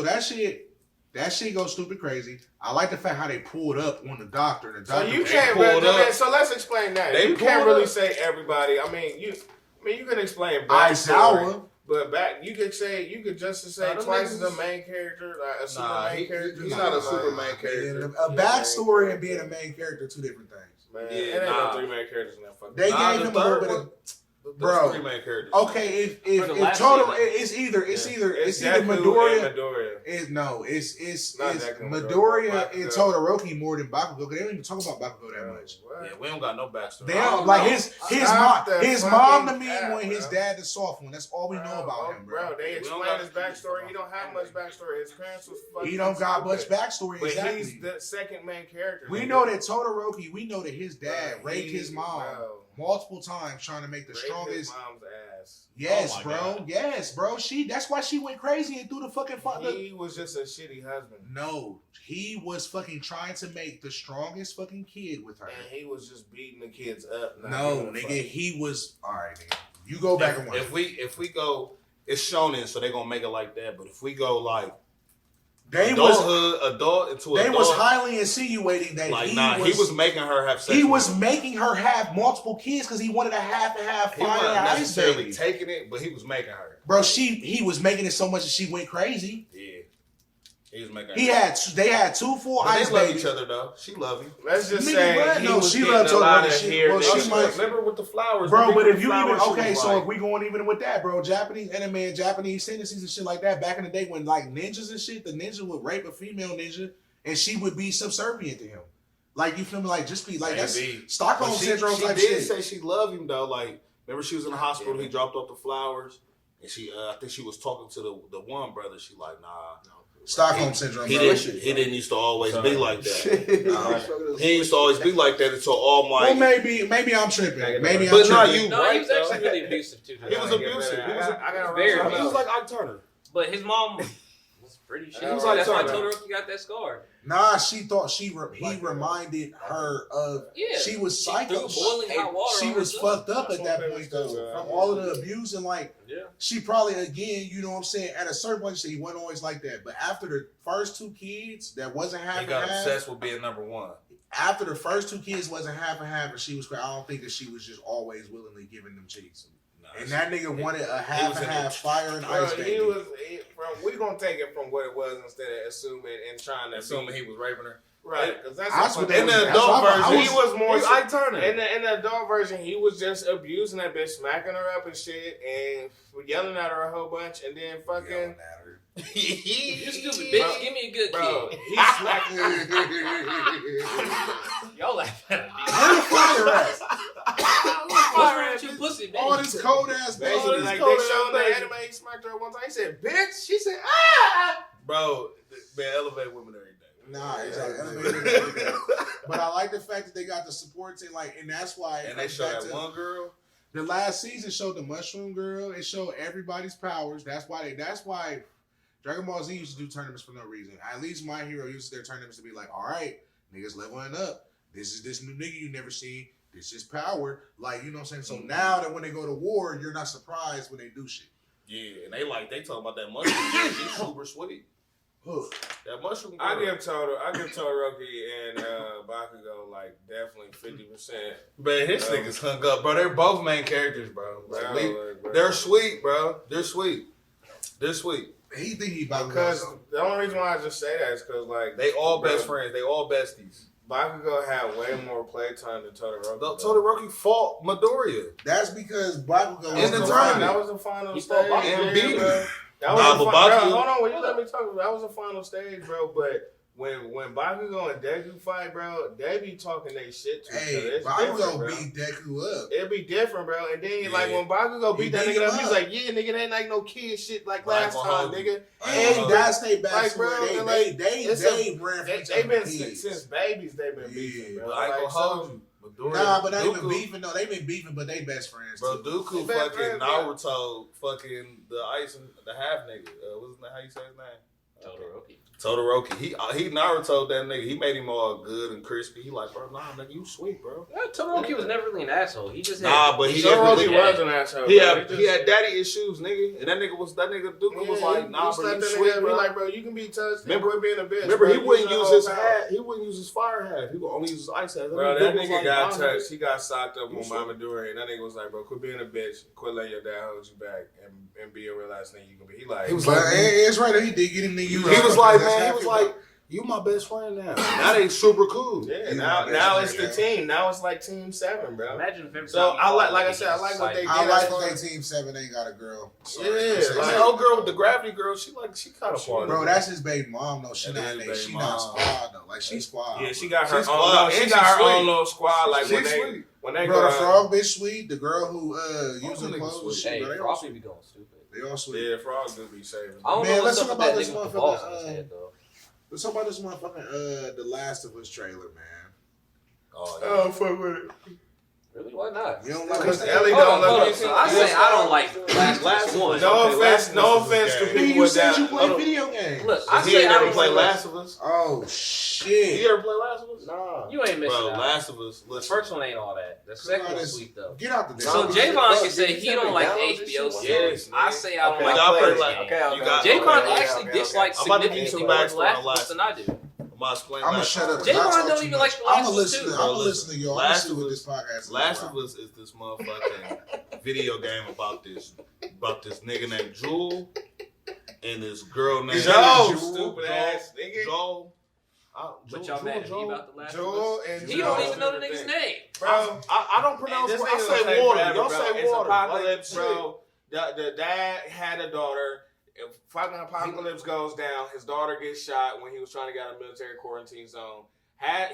that shit goes stupid crazy. I like the fact how they pulled up on the doctor. So you can't really. So let's explain that. You can't really say everybody. I mean, you can explain backstory. But you could just say Twice is the main character, like a super main character. He's not a super main character. A backstory and being a main character, two different things. Man, it ain't no 3 main characters in that fucking. They gave him a little bit of. Bro, 3 main characters. Okay, if total, it's either Midoriya. It's Midoriya and Todoroki more than Bakugo. They don't even talk about Bakugo that much. Yeah, we don't got no backstory. They don't, like his mom to me and his dad the soft one. That's all we know about him, bro. They explain his backstory. He don't have much backstory. His parents was fucking. He don't got much backstory. But exactly. he's the second main character. We know that Todoroki. We know that his dad raped his mom multiple times trying to make the strongest. His mom's ass. Yes, bro. God. Yes, bro. That's why she went crazy and threw the fucking. He was just a shitty husband. No, he was fucking trying to make the strongest fucking kid with her. And he was just beating the kids up. No, nigga, he was. All right, nigga. You go back and watch. If we go, it's shonen, so they gonna make it like that. But if we go like. They was highly insinuating that he was making her have sex. He was making her have multiple kids because he wanted a half and half fire and ice baby. Necessarily taking it, but he was making her. Bro, he was making it so much that she went crazy. Yeah, he was making. They had 2 full ice babies. They love each other though. She loved him. Let's just say she loved her. She might remember with the flowers, bro. But if you even so if we going even with that, bro, Japanese anime and Japanese sentences and shit like that. Back in the day when like ninjas and shit, the ninja would rape a female ninja and she would be subservient to him. Like you feel me? Like just be like that's Stockholm syndrome type shit. She did say she loved him though. Like remember she was in the hospital. He dropped off the flowers. And she, I think she was talking to the one brother. She like, nah. Stockholm syndrome. He didn't used to always be like that. He used to always be like that until All Might. Well, maybe I'm tripping. Maybe I'm tripping. But no, he was actually really abusive too. He was abusive. He was like Ike Turner. But his mom was pretty shit. He was like that's why Todoroki got that scar. Nah, she thought he reminded her of. Yeah, she was psycho. Boiling hot water. She was fucked up at that point though, from all of the abuse and like. Yeah. She probably again, you know what I'm saying. At a certain point, he wasn't always like that. But after the first 2 kids, that wasn't half. He got obsessed with being number 1. After the first 2 kids wasn't half and half, and she was. I don't think that she was just always willingly giving them cheeks. And that nigga wanted a half and half fire and ice baby. We're going to take it from what it was instead of assuming and trying to assuming he was raping her. Right, because in the adult version, he was more. Ike Turner. In the adult version, he was just abusing that bitch, smacking her up and shit, and yelling at her a whole bunch, and then fucking. You stupid bitch! Give me a good kid. He smacked. Y'all laughing at me. Where the fire at? What's wrong with you, pussy? Bitch? All this cold ass basically, like they showed the anime. He smacked her one time. He said, "Bitch." She said, "Ah." Bro, man, elevate women every day. Nah, exactly. But I like the fact that they got the support team, like, and that's why. And they show that one girl. The last season showed the Mushroom Girl. It showed everybody's powers. That's why Dragon Ball Z used to do tournaments for no reason. At least My Hero used their tournaments to be like, all right, niggas leveling up. This is this new nigga you never seen. This is power. Like, you know what I'm saying? So now that when they go to war, you're not surprised when they do shit. Yeah, and they talk about that mushroom. She's super sweet. That mushroom girl. I give Todoroki and Bakugo like definitely 50%. Man, his niggas hung up, bro. They're both main characters, bro. Like, they're sweet, bro. They're sweet. He think he Bakugo. Because the only reason why I just say that is because like they all best friends. They all besties. Bakugo had way more playtime than Todoroki. Todoroki fought Midoriya. That's because Bakugo In the was tournament. That was the final He stage. fought Bakugo. And beat him. That was the Bakugo. hold on, will you let me talk? That was the final stage, bro. But when Bakugo and Deku fight, bro, they be talking they shit to each other. Hey, It's different, Bakugo bro. beat Deku up. It'd be different, bro. And then, like, Yeah. when Bakugo He beat that beat nigga him up, he's up. like, yeah, nigga, that ain't like no kid shit like last Like, time, hold nigga. And that's they back like, to bro, where and, they like, ran it's from They each been other kids. since babies, they've been Yeah. beefing, bro. But I ain't Like, gonna so, hold you. Midoriya, Nah, but they been Dooku- beefing. No, they been beefing, but they best friends. Bro, too. Dooku They best fucking friends, yeah. Naruto fucking the ice and the half nigga. Wasn't that how you say his name? Todoroki. He Naruto that nigga. He made him all good and crispy. He like, bro, nah, nigga, you sweet, bro. Yeah, Todoroki was never really an asshole. He just had, Nah, but he Todoroki really was an asshole. He bro. had daddy issues, nigga. And that nigga Dooku was like, nah, bro, you sweet, Be bro. like, bro, you can be touched. Remember- Remember being a bitch. Remember, bro. he wouldn't Use use your his whole power. hat. He wouldn't use his fire hat. He would only use his ice hat. Bro, that Dude was nigga like, got nah, touched. He got socked up You on sure? Mama Dure, and that nigga was like, bro, quit being a bitch. Quit letting your dad hold you back and be a real ass nigga you can be. He like, He was But like, it's right. He did get him to use. he was like, man, he was like, you my best friend now. Now they super cool. yeah. You Now know, it's the yeah. team. Now it's like Team 7, bro. Imagine if every So time I you like fought I a said, I nigga, like what they did. I like as that far they as- Team 7 ain't got a girl. Yeah, Like, like- the old girl with the gravity girl, she kind of part. Bro, that's his baby mom though. She That not is they. baby She mom. not squad though. Like she's squad. Yeah, she got her She's own. squad, No, and she she's got her sweet. own little squad. Like She's sweet. when they Bro, go the frog bitch sweet. The girl who using niggas clothes. sweet. Shit, Hey, bro, they all Frosty sweet. be going stupid. They all sweet. Yeah, frogs do be saving. I don't Man, know let's what's talk up with about that this nigga with the motherfucker, balls in his head, though. Let's talk about this motherfucking The Last of Us trailer, man. Oh, Oh, fuck with it. Really? Why not? You don't like Because it? Ellie Hold don't on, look hold on. like So I say I don't like Last of Us 1. No Okay, offense, Last no of Us is offense to gay. people You with said that. you play video games. Look, I He say ain't I never don't played like Last of Us. Oh You shit. ever play Last of Us? Nah. You ain't missing Bro, out. Last of Us. The Listen. first one ain't all that. The second one's sweet though. Get out the So damn. Javon can say Did you he don't like the download this HBO shit? series. Yes, I man. say I don't Okay, like y'all the play first like- game. Okay, You got- Javon okay, actually okay. dislikes I'm about to give you significantly some more backstory Last on of Us Last than I do. I'm gonna explain I'm gonna Last shut of up. Us. Javon I talk don't too even much. like The I'm Last a of Us listener. too. I'm Bro, a listener, y'all. I'm Last see of what Us- this podcast is Last about. of Us is this motherfucking video game about this nigga named Jewel and this girl named Joel, Joel. stupid ass nigga. Joel. But y'all mad at me about The Last of Joel Us? and He Joel. don't even know the nigga's name. Bro, I don't pronounce. this I nigga say gonna water. forever, Y'all bro. say It's water. apocalypse, Like, bro. The dad had a daughter. If fucking apocalypse goes down, his daughter gets shot when he was trying to get out of military quarantine zone.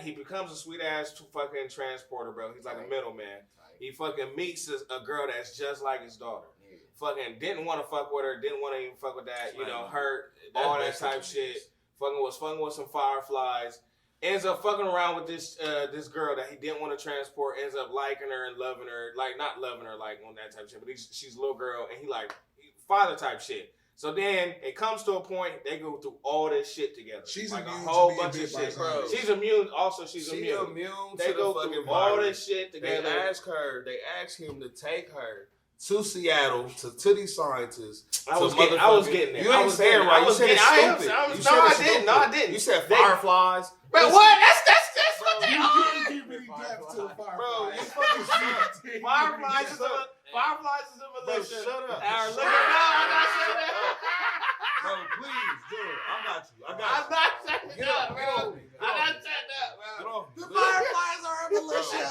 He becomes a sweet ass fucking transporter, bro. He's like a middleman. He fucking meets a girl that's just like his daughter. Fucking didn't want to fuck with her. Didn't want to even fuck with that. You know, hurt all that type shit. Fucking with some fireflies. Ends up fucking around with this girl that he didn't want to transport. Ends up liking her and loving her, like not loving her like on that type of shit, but she's a little girl and he father type shit. So then it comes to a point they go through all this shit together. She's like a immune whole to being bunch of bit by shit, bro. zombies. She's immune. Also, she's She immune. immune They to go the fucking through all virus. this shit They together. ask him to take her to Seattle to these scientists. I was to getting motherfucking- there. You I ain't was saying getting- right. I was You said it's getting- I am- stupid. I was- You no, said I it's didn't. stupid. No, I didn't. You said They- fireflies. But Listen, what? That's what they You are. can't really depth to a firefly. Bro, you fucking shut. Fireflies is a Bro, militia. shut up. Our Shut look up. I'm not saying that. Bro, please, do it. I got you. I'm not saying Get that, off, bro. get off me. Get I'm off not me. saying that, Get bro. off me. The Listen. fireflies are a militia.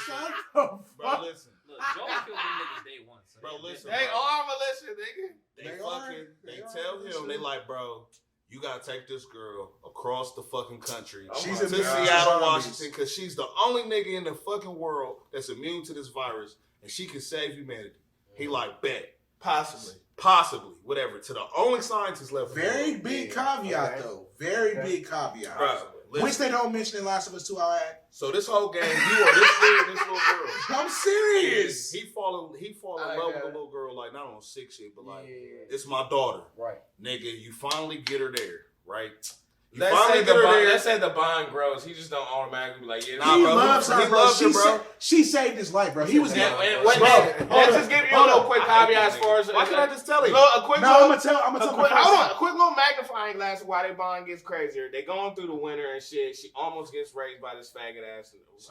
Shut the Bro, fuck. listen. Look, Joel killed them niggas day one. So Bro, listen. They are militia, nigga. They tell him, they like, bro, you gotta take this girl across the fucking country She's to immune to Seattle, zombies. Washington, because she's the only nigga in the fucking world that's immune to this virus, and she can save humanity. He like, bet. Possibly, whatever. To the only scientist left. in the Very world. big caveat, though. Very big caveat. Bro, Which they don't mention in Last of Us 2, I'll add. So this whole game, you are this dude, this little girl. I'm serious. He fall in love with the little girl, like not on sick shit, but like it's my daughter. Right. Nigga, you finally get her there, right? Let's say the bond grows. He just don't automatically be like, yeah. He loves her, He bro. loves her, bro. She saved his life, bro. He was Let's Bro, just give you a little quick caveat as far as why can't I just tell him? I'm gonna tell hold on, a quick little magnifying glass of why their bond gets crazier. They going through the winter and shit. She almost gets raised by this faggot ass. These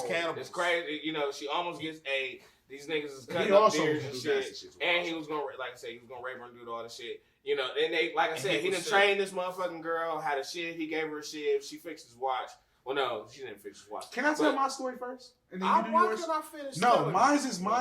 cannibals. It's crazy. You know, she almost gets a. These niggas is cutting He up also beards and do shit. nasty shit. And he was gonna, like I said, he was gonna rape her and do all the shit. You know, and they, like I said, he done was trained this motherfucking girl how to shiv. He gave her a shiv. She fixed his watch. Well, no, she didn't fix his watch. Can I tell my story first? And then you do Why yours? can't I finish? No, mine's is I'll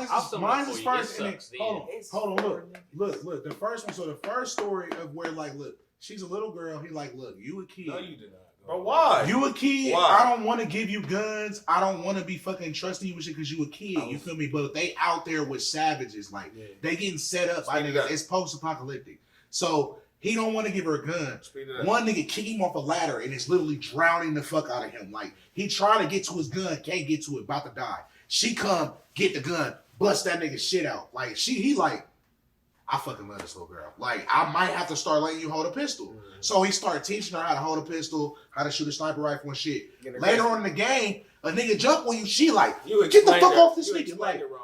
first. tell And you, then, hold on, look. The first one. So the first story of where like, look, she's a little girl. He like, look, you a kid. No, you did not. But why? You a kid. Why? I don't want to give you guns. I don't want to be fucking trusting you with shit because you a kid. You feel me? But they out there with savages. Like they getting set up by niggas. It's post-apocalyptic. So he don't want to give her a gun. One nigga kick him off a ladder and it's literally drowning the fuck out of him. Like he trying to get to his gun, can't get to it, about to die. She come, get the gun, bust that nigga shit out. Like he like, I fucking love this little girl. Like I might have to start letting you hold a pistol. So he started teaching her how to hold a pistol, how to shoot a sniper rifle and shit. Later on in the game, a nigga jump on you. She like, get the fuck off this nigga. Like, it wrong.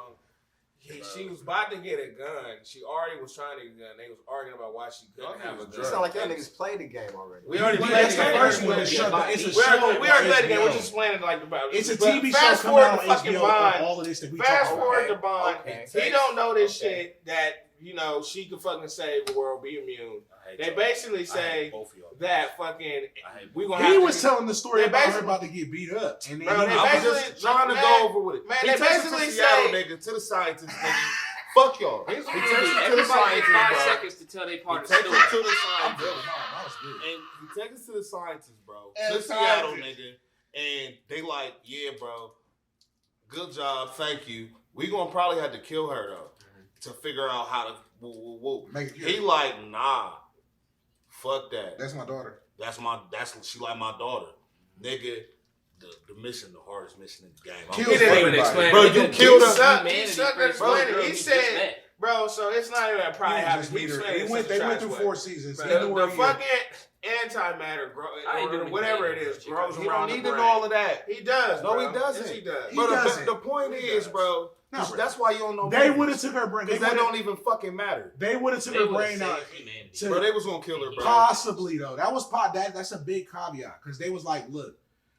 She was about to get a gun. She already was trying to get a gun. They was arguing about why she couldn't have a gun. It sound like y'all niggas played the game already. We already played that's the the game. first one. It's a show. We already played the game. We're just playing it like about. It's a TV show fast coming forward out to on fucking HBO. Bond. All of this that we Fast talking forward about. to Bond. Okay. He don't know this shit that, you know, she could fucking save the world, be immune. They basically say that fucking we gonna have He to was telling the story They about her basically- about to get beat up, and then Bro, they I was basically- just trying to man, go over with it. man, He they takes it to basically Seattle, say- nigga, to the scientists, nigga. Fuck y'all. He takes it to the Everybody scientists, get 5 bro. seconds to tell their He part of takes the it story. to the I'm good. scientists. No, that was good. And he takes us to the scientists, bro. And To Seattle, scientists. nigga. And they like, yeah, bro. Good job, thank you. We gonna probably have to kill her though to figure out how to. Make it He cute. like, nah, fuck that. That's my daughter. She like my daughter, nigga. The mission, the hardest mission in the game. Kill He didn't even everybody. explain Bro, it. you He killed sucked- her. He sucked Bro, at explaining girl, it. He you just said, met. bro, so it's not even probably He happening. just He beat her. explained it in They such a went trash through way. 4 seasons. The, He knew where the he was. fucking antimatter, I ain't or doing whatever it anything. is, grows He around don't the need to brain. know all of that. He does. No, bro. he doesn't. Yes, he does. He But doesn't. the point He is, does. bro, Nah, bro. that's why you don't know. They would have took her brain. because that don't even fucking matter. They would have took her brain out. to- Bro, they was gonna kill her, bro. Possibly though. That's a big caveat because they was like, look,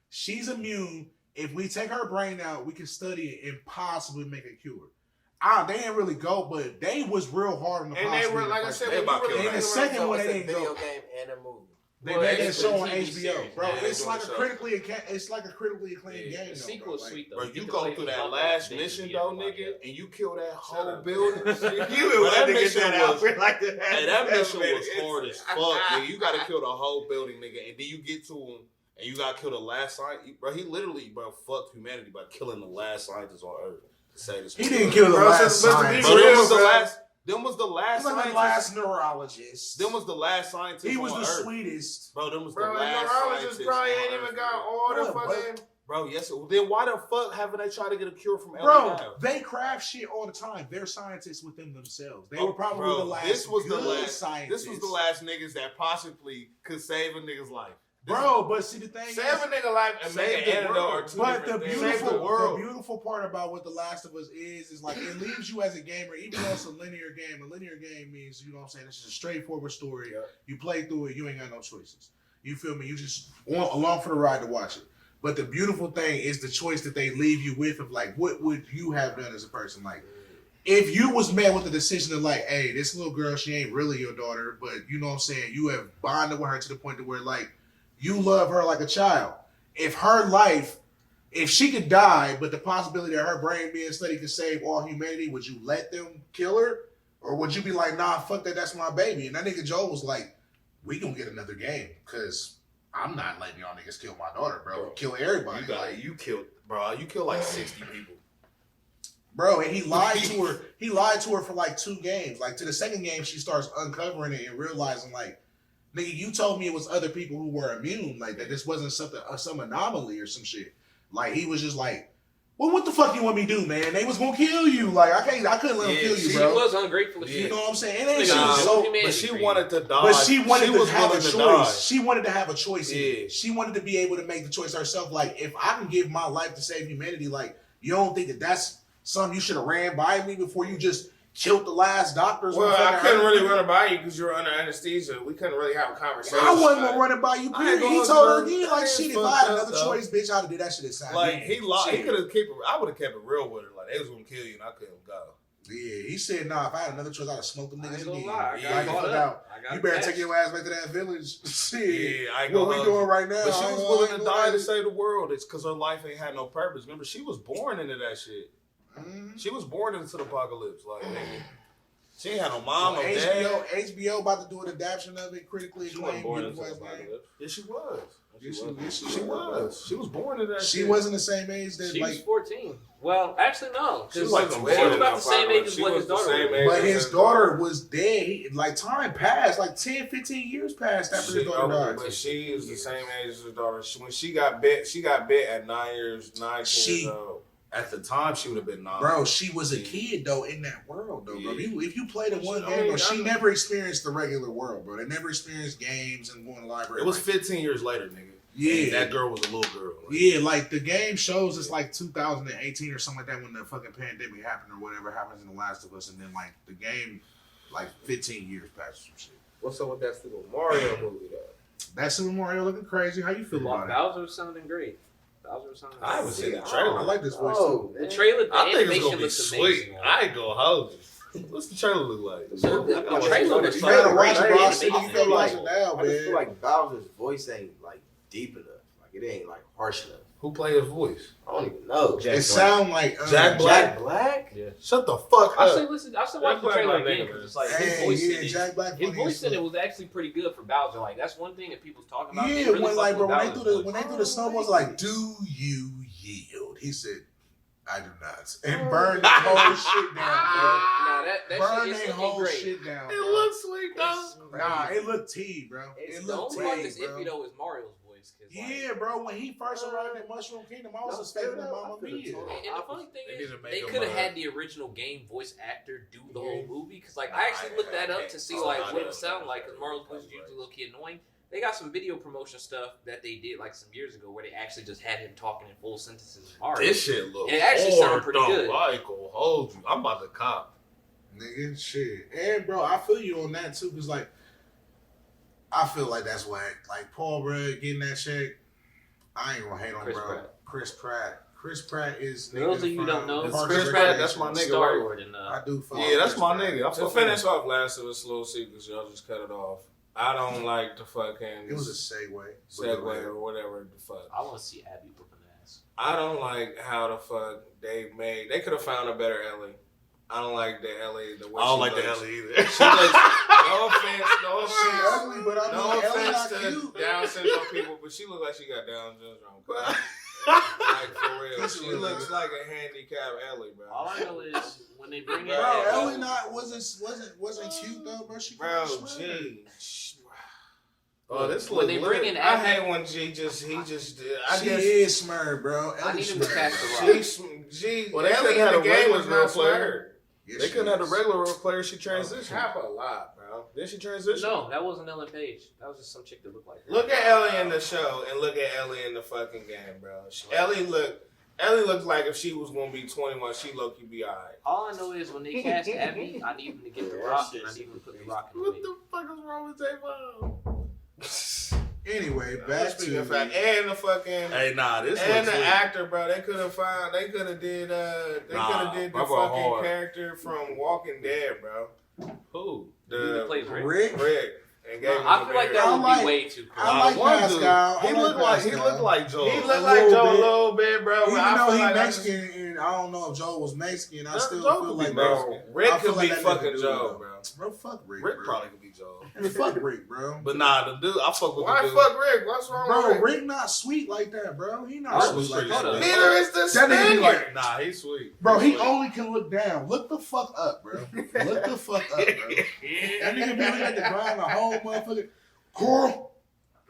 she's immune. If we take her brain out, we can study it and possibly make a cure. They didn't really go, but they was real hard on the And they possibility were, of like I first. said, They when about you killed really In the think second about one, it, they It's a didn't video go. game and a movie. They Well, made that it's show a on TV HBO, series, bro. man. It's They like doing a a critically acclaimed game. The though, sequel is bro. sweet though. Bro, get you to go play through the that fuck last out of mission Disney though, and everybody nigga, else. and you kill that whole up. building. You Bro, would that let to get mission that was- out there like that. Hey, that mission was hard as fuck, nigga. You gotta kill the whole building, nigga, and then you get to him, and you gotta kill the last scientist. Bro, he literally, bro, fucked humanity by killing the last scientist on Earth. To say this, He didn't kill the Bro, last but to be scientist. Bro, real, them was the bro. last. Them was the last He was the scientist. last neurologist. Them was the last scientist. He was on the Earth. sweetest. Bro, them was Bro, the and last neurologists scientist probably on ain't Earth, even got bro. all the Bro, fucking. Bro, yes. Then why the fuck haven't they tried to get a cure from LA? Bro, they craft shit all the time. They're scientists within themselves. They were probably Bro, the last this was the good last- scientists. This was the last niggas that possibly could save a nigga's life. This Bro, but see the thing is, Save a nigga life and make Save an the antidote world. or two but the different things. Save the beautiful, world. the beautiful part about what The Last of Us is like it leaves you as a gamer, even though it's a linear game. A linear game means, you know what I'm saying, it's just a straightforward story. Yeah. You play through it, you ain't got no choices. You feel me? You just want along for the ride to watch it. But the beautiful thing is the choice that they leave you with of like, what would you have done as a person? Like, if you was met with the decision of like, hey, this little girl, she ain't really your daughter, but you know what I'm saying, you have bonded with her to the point to where like, you love her like a child. If her life, if she could die, but the possibility of her brain being studied could save all humanity, would you let them kill her? Or would you be like, nah, fuck that, that's my baby? And that nigga Joe was like, we gonna get another game, because I'm not letting y'all niggas kill my daughter, bro. Kill everybody. you killed like 60 people. Bro, and he lied to her. He lied to her for like 2 games. Like to the second game, she starts uncovering it and realizing like, Nigga, you told me it was other people who were immune, like that. This wasn't some anomaly or some shit. Like he was just like, well, what the fuck you want me to do, man? They was gonna kill you. Like I couldn't let them kill you, She bro. was ungrateful. You know what I'm saying? Nigga, She was so, but she wanted to die. but she wanted to was have a willing to die. choice. She wanted to have a choice. Yeah. She wanted to be able to make the choice herself. Like if I can give my life to save humanity, like you don't think that that's something you should have ran by me before you just killed the last doctors? Well, I couldn't really run it by you because you were under anesthesia. We couldn't really have a conversation. I wasn't gonna run it by you. I ain't He gonna told her do again, it. like I shit. ain't If I had fucked another up, choice, bitch, I'd have did that shit inside. Like he lied. He Shit. could have kept it. I would have kept it real with her. Like they was gonna kill you, and I couldn't go. Yeah, he said, nah, if I had another choice, I'd have smoked them I niggas ain't gonna again. lie, I Yeah, got like, caught fuck up. out. I got You better catch. take your ass back to that village. Shit. Yeah, I ain't What gonna we doing right now? But she I was ain't willing gonna to die to lie. save the world. It's because her life ain't had no purpose. Remember, she was born into that shit. Mhm. She was born into the apocalypse. Like, nigga, she ain't had no mom, no HBO, dad. HBO about to do an adaptation of it, critically She wasn't acclaimed. born Beautiful into ass game. Yeah, she was. She was. She was born into that She shit. wasn't the same age that She was like, 14. Well, actually, no. She Because was she like was about the same age as what his daughter was. but his daughter was dead. Like time passed, like 10, 15 years passed after his daughter died. But she is the same age as her daughter. When she got bit at 9 years old. At the time, she would have been 9. Bro, she was a kid though in that world though, bro. Yeah. If you played the one I game, mean, bro, she I know. never experienced the regular world, bro. They never experienced games and going to the library. It was like, 15 years later, nigga. Yeah. And that girl was a little girl. Like, yeah, like the game shows it's like 2018 or something like that when the fucking pandemic happened or whatever happens in The Last of Us, and then like the game, like 15 years past some shit. What's up with that Super Mario movie though? That Super Mario looking crazy. How you feel about it? Bowser was sounding great. Bowser was sounding I haven't great. seen the trailer. I like this voice Oh, too. The trailer, the I think it's animation gonna be looks sweet. amazing. I ain't gonna hold you. What's the trailer look like? So the I gotta watch trailer the is You trailer. gotta watch it, bro. I Right. said you I gotta feel watch like- it now, I just feel man. like Bowser's voice ain't like deep enough. Like it ain't like harsh enough. Who played his voice? I don't even know. It sound like Jack Black. Jack Black? Shut the fuck I up. still listen. I still watch the That's trailer like my again nigga, because it's like his Hey, voice. yeah, in it, Jack Black. his funny as voice in it fuck. was actually pretty good for Bowser. Like that's one thing that people's talking about. They Yeah, really when like fuck bro, with when they Bowser's do the voice. when they do the snowballs, like, do you yield? He said, I do not, and burn the whole shit down, Nah, that bro. Burn shit is that looking whole great. shit down. It bro. looks sweet It's though. Nah, it looked T, bro. It's It the looked only part T, that's bro. iffy though is Mario's voice. 'Cause, like, Yeah, bro. When he first arrived at Mushroom Kingdom, I was suspecting him Mamma Mia. And the funny thing They is, need to make they him, could have had the original game voice actor do the whole movie. Because, like, I actually looked that up to see, like, what it would sound like. Because Mario's voice is usually a little kid annoying. They got some video promotion stuff that they did, like, some years ago where they actually just had him talking in full sentences as Mario. This shit look And it actually hard, sounded pretty though. good. I ain't gonna hold you. I'm about to cop. Nigga, shit. And, bro, I feel you on that, too. Because, like, I feel like that's whack. Like, Paul Rudd getting that check, I ain't gonna hate on, Chris bro. Pratt. Chris Pratt. Chris Pratt is. For those nigga of you who don't from know, It's Parks Chris and Pratt, that's my Recreation. nigga. Star right? Lord and I do follow Yeah, that's Chris my Pratt. nigga. I To fuck finish with off Last of Us little secrets, y'all just cut it off. I don't like the fucking It was a segue. segue or whatever the fuck. I want to see Abby whooping ass. I don't like how the fuck they could have found a better Ellie. I don't like the Ellie. The way I don't she like the looks. Ellie either. She looks, no offense, no She offense. ugly, but I No mean, Ellie offense not to cute. Down syndrome people, but she look like she got Down syndrome. Like for real, Yes, she she looks does. like a handicapped Ellie, bro. All I know is when they bring in Bro, Yeah. Ellie not wasn't cute though, bro. She Bro, kinda swear. G. Oh, this when look they lit. bring in I Abby, hate when G just I She guess is smurred, bro. I Ellie need him to smurred, catch the bro. rock. G. Well, they Ellie couldn't have in a the game regular was girl not player. smart. Yes, They she couldn't have the is. regular player. She transitioned. Cap a lot, bro. Then she transitioned. No, that wasn't Ellen Page. That was just some chick that looked like her. Look at Ellie in the show and look at Ellie in the fucking game, bro. Ellie looks like if she was gonna be 21, she low-key be alright. All I know is when they cast Abby, I need them to get the rock and I need them to put the rock in the What movie. the fuck is wrong with J-Bone? Anyway, back Speaking to of fact, and the fucking Hey, nah, this and looks the sweet. actor, bro. They could have did the my fucking bro hard. character from Walking Dead, bro. Who? Who that plays Rick? Rick. And gave him I some feel like hair. that I would like- be way too I crazy. like One Pascal. dude, I he like looked like Pascal. Joel. He A looked like little Joe a bit. little bit, bro. Even I though feel he like I Mexican, and I don't know if Joel was Mexican, I Joe still could feel be like bro, Rick I feel could like be that fucking nigga do, Joe, though. bro. Bro, fuck Rick. Rick bro. probably could be Joel. And fuck Rick, bro. But nah, the dude, I fuck with Why the dude. fuck Rick? What's wrong Bro, with Rick? Rick not sweet like that, bro. He not Rick sweet was like pretty that. sweet. Neither is the That nigga be Spaniard. like, Nah, he's sweet. bro, he He's sweet. only can look down. Look the fuck up, bro. Look the fuck up, bro. That nigga be looking at the ground the whole motherfucker. Coral.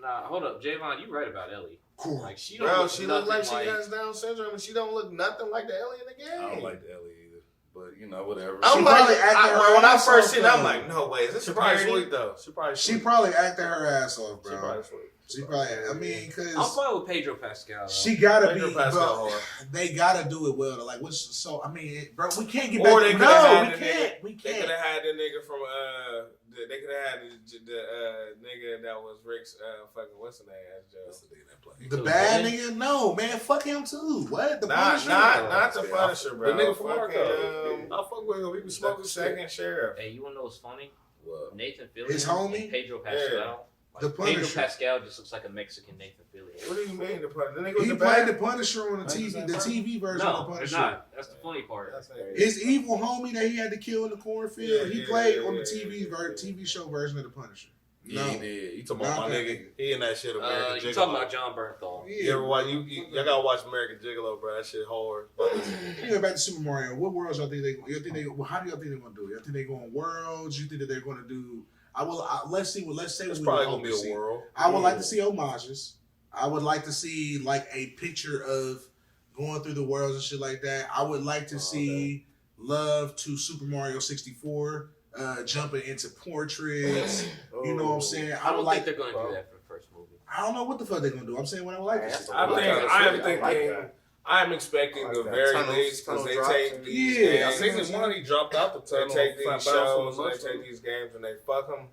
Nah, hold up, Javon, you right about Ellie. Coral. Like she don't Bro, look she look like nothing she has Down syndrome, and she don't look nothing like the Ellie in the game. I don't like the Ellie either, but you know, whatever. I'm She like, probably acted her when I ass first off, seen it, I'm though. like, no way, is this She a probably parody? sweet though. She probably acted her ass off, She bro. probably sweet. She probably. I mean, I'm cause fine with Pedro Pascal. Though. she gotta Pedro be. Pascal Bro, hard. they gotta do it well. Like, what's so? I mean, bro, we can't get Or back. they To, could have no, had we the can't. nigga. We They could can't. have had the nigga from they could have had the nigga that was Rick's fucking what's the name as That's Joe. the nigga that play. The bad nigga, no man, fuck him too. What the Punisher? Not the Punisher, bro. The nigga from Fucking, Marco. I fuck with him. He be smoking smoking second sheriff. Hey, you wanna know what's funny? What? Nathan Fillion His homie? and Pedro Pascal. The Pedro Punisher. Pascal just looks like a Mexican Nathan Fillion. What do you mean the Punisher? The nigga with He the played the bad. Punisher on the TV version of No, the it's Punisher. not. That's the funny part. His evil homie that he had to kill in the cornfield, Yeah, he yeah, played yeah, on the yeah. TV show version of the Punisher. Yeah, he did. You talking Not about my that nigga? nigga. He in that shit American You Gigolo. talking about John Bernthal? You ever watch? Y'all gotta watch American Gigolo, bro. That shit hard. Anyway, back to Super Mario. What worlds y'all think how do y'all think they're gonna do it? Y'all think they're going worlds? You think that they're gonna do? Let's say It's we probably would gonna be hope to a see. world. I would like to see homages. I would like to see like a picture of going through the worlds and shit like that. I would like to see love to Super Mario 64, jumping into portraits. You know what I'm saying? I don't think they're going to do that for the first movie. I don't know what the fuck they're gonna do. I'm saying what I would like to see. I'm expecting the very least because they take these Yeah, I games. think this one he dropped out the They tunnel. take these flat bounce shows on and the they take mushroom. these games and they fuck them.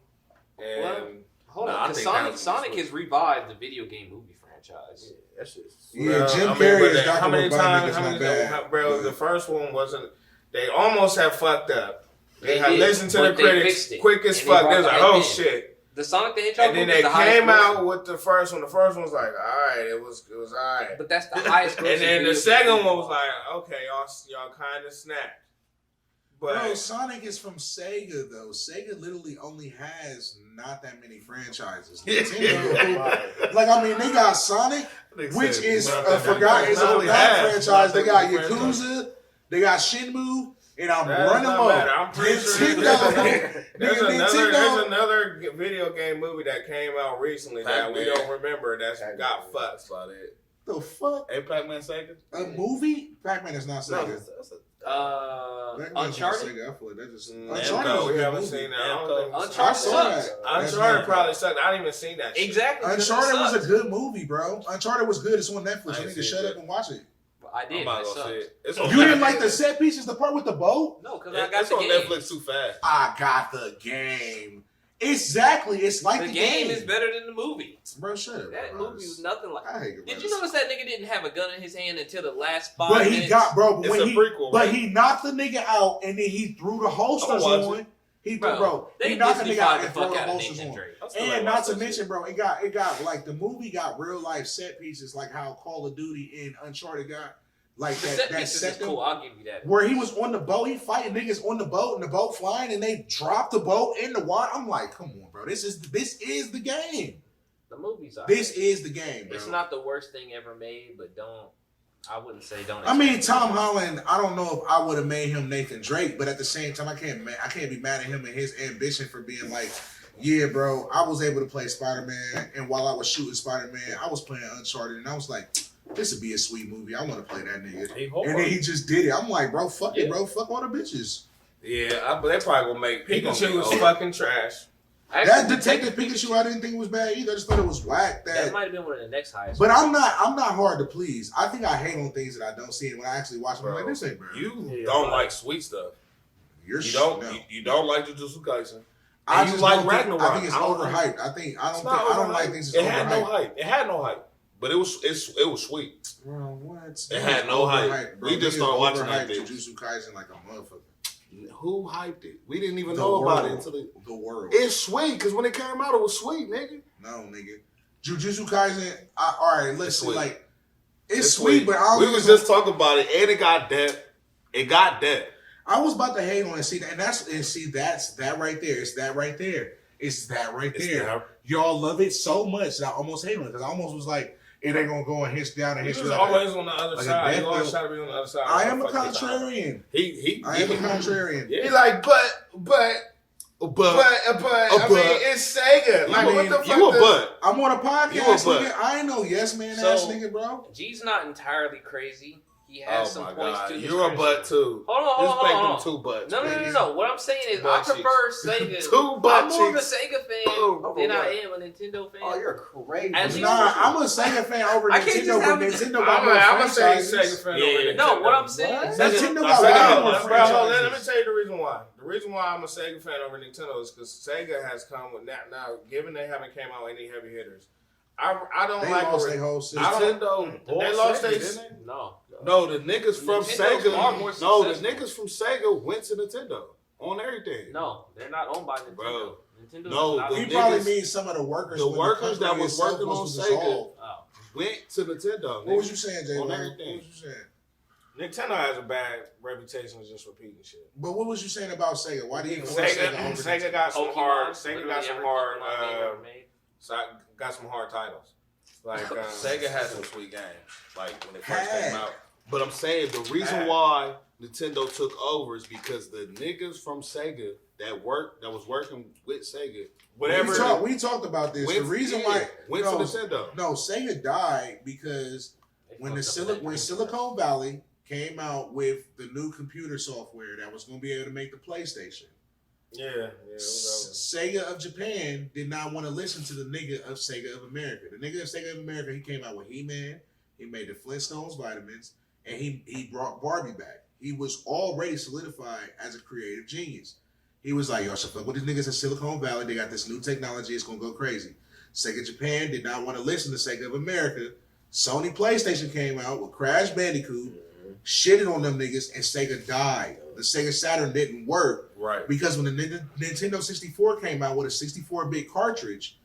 And Hold Nah, I on, 'cause think Sonic, that was Sonic sweet. has revived the video game movie franchise. That shit's Yeah, Jim I mean, Carrey but is they- Dr. how many Robotnik times, is how not many bad. bro, the first one wasn't, they almost have fucked up. They had did, listened to but the they critics fixed it, quick as and they fuck. brought They was the like, hype oh in. shit. The Sonic the Hedgehog And then movie they is the highest came out grossing. with the first one. The first one was like, alright, it was alright. But that's the highest grossing. And then video the second game one was movie. like, okay, y'all kind of snapped. But Bro, Sonic is from Sega though. Sega literally only has not that many franchises. Nintendo, like I mean, they got Sonic, which is a forgotten franchise. They got Yakuza, they got Shenmue, and I'm that running does them not matter. up. I'm pretty sure Nintendo, there's Nintendo. another video game movie that came out recently that we Pac-Man. don't remember that's got fucked. That's about it. The fuck? Hey, Pac-Man Sega? A movie? Pac-Man is not Sega. that's a Pac-Man's not Uncharted. Sega. I feel like that's just Namco, Uncharted was a we good haven't movie. seen that. I don't think- Uncharted I saw sucks. that. That's Uncharted Namco. probably sucked. I didn't even see that shit. Exactly. 'cause it Uncharted was a sucks. good movie, bro. Uncharted was good. It's on Netflix. I You ain't need to seen shut it. up and watch it. I did. I'm not It gonna sucked. say it. It's on You didn't like the set pieces, the part with the boat? No, because I got It's the on game. Netflix too fast. I got the game. Exactly. It's like The the game is better than the movie. Bro, shut up. That bro. movie was nothing like. I hate it, Did bro. you notice that nigga didn't have a gun in his hand until the last 5 But minutes? he got, bro, but It's when a he, prequel, but right? he knocked the nigga out and then he threw the holsters watch on. He threw, Bro, bro, they he knocked the Disney nigga out the and threw fuck the out of holsters Nathan on. Drake. I still And ain't not watched to that mention, shit. bro, it got like the movie got real life set pieces, like how Call of Duty and Uncharted got like The that. set That pieces set is cool. I'll give you that. where he was on the boat, he fighting niggas on the boat and the boat flying, and they dropped the boat in the water. I'm like, come on, bro, this is the game. The movie's alright. This is the game, bro. It's not the worst thing ever made, but I wouldn't say don't. I mean, expect Tom it. Holland. I don't know if I would have made him Nathan Drake, but at the same time, I can't be mad at him and his ambition for being like, yeah, bro. I was able to play Spider-Man, and while I was shooting Spider-Man, I was playing Uncharted, and I was like, this would be a sweet movie. I want to play that nigga. He hard. And then he just did it. I'm like, bro, fuck it, bro. Fuck all the bitches. Yeah, but they probably gonna make He gonna Pikachu make was old. fucking trash. That Detective Pikachu, I didn't think was bad either. I just thought it was whack. That might have been one of the next highest. But I'm not hard to please. I think I hate on things that I don't see, and when I actually watch them, I'm like, this ain't bro. You don't like sweet stuff. You're You don't. no. You don't like Jujutsu Kaisen. I you just like don't think- Ragnarok. I think it's I don't overhyped. I don't like things that's It had no overhyped. hype. It had no hype. But it was sweet. Bro, what? It had no hype. Overhyped, bro. We just Niggas started watching that overhyped bitch. Jujutsu Kaisen like a motherfucker. Who hyped it? We didn't even The know about it world. until it. The world. It's sweet because when it came out, it was sweet, nigga. No, nigga. Jujutsu Kaisen. All right, It's listen. sweet. Like, it's sweet, but I don't we think was it's- just talking about it, and it got depth. It got depth. I was about to hate on it. See, and that's that right there. It's that right there. It's that right It's there. that. Y'all love it so much that I almost hate on it because I almost was like, it ain't gonna go and hit down and He hit was you. always on the other like a side. He death always note. try to be on the other side. I am a Fuck this. contrarian. He I am a contrarian. Yeah. He like, but But I mean, it's Sega. Like, what the fuck? You a butt. I'm on a podcast, You a butt. nigga. I ain't no yes man So- ass nigga, bro. G's not entirely crazy. He has some points to his You're a butt too. Hold on. Respect them 2 butts. No. What I'm saying is, Butt I prefer Sega. 2 butt I'm more of a cheeks. Sega fan Oh, than what? I am a Nintendo fan. Oh, you're crazy. At least- Nah, I'm a Sega fan over I can't Nintendo, just but have- Nintendo got more I'm gonna say franchises. Sega fan Yeah. over Nintendo. No, what I'm saying What? is Nintendo Sega- got way more Bro, franchises. let me tell you the reason why. The reason why I'm a Sega fan over Nintendo is because Sega has come with now. Given they haven't came out any heavy hitters, I don't They like. lost their whole system. Nintendo. They lost Sega, they- didn't they? no. No, the niggas from Nintendo's Sega. far more No, the successful. niggas from Sega went to Nintendo on everything. No, they're not owned by Nintendo. Bro. Nintendo No, is not the He owned- probably niggas- means some of the workers. the when workers that company was itself working on was Sega. dissolved. Oh. Went to Nintendo. What was you saying, Jay? On What everything. was you saying? Nintendo has a bad reputation of just repeating shit. But what was you saying about Sega? Why do you prefer Sega over Sega got some hard. Sega Literally got some every hard. Pokemon game ever made. Got some hard titles. Like Sega had some sweet games, like when it first Had. came out. But I'm saying the reason Had. why Nintendo took over is because the niggas from Sega that was working with Sega, whatever. We talked about this. went, The reason yeah, why went no, to Nintendo. No, Sega died because They when fucked up when that Silicon Valley came out with the new computer software that was going to be able to make the PlayStation, Yeah, it was Sega of Japan did not want to listen to the nigga of Sega of America. The nigga of Sega of America, he came out with He-Man, he made the Flintstones vitamins, and he brought Barbie back. He was already solidified as a creative genius. He was like, yo, so fuck with these niggas in Silicon Valley. They got this new technology. It's going to go crazy. Sega Japan did not want to listen to Sega of America. Sony PlayStation came out with Crash Bandicoot, shitted on them niggas, and Sega died. The Sega Saturn didn't work right. because when the Nintendo 64 came out with a 64-bit cartridge,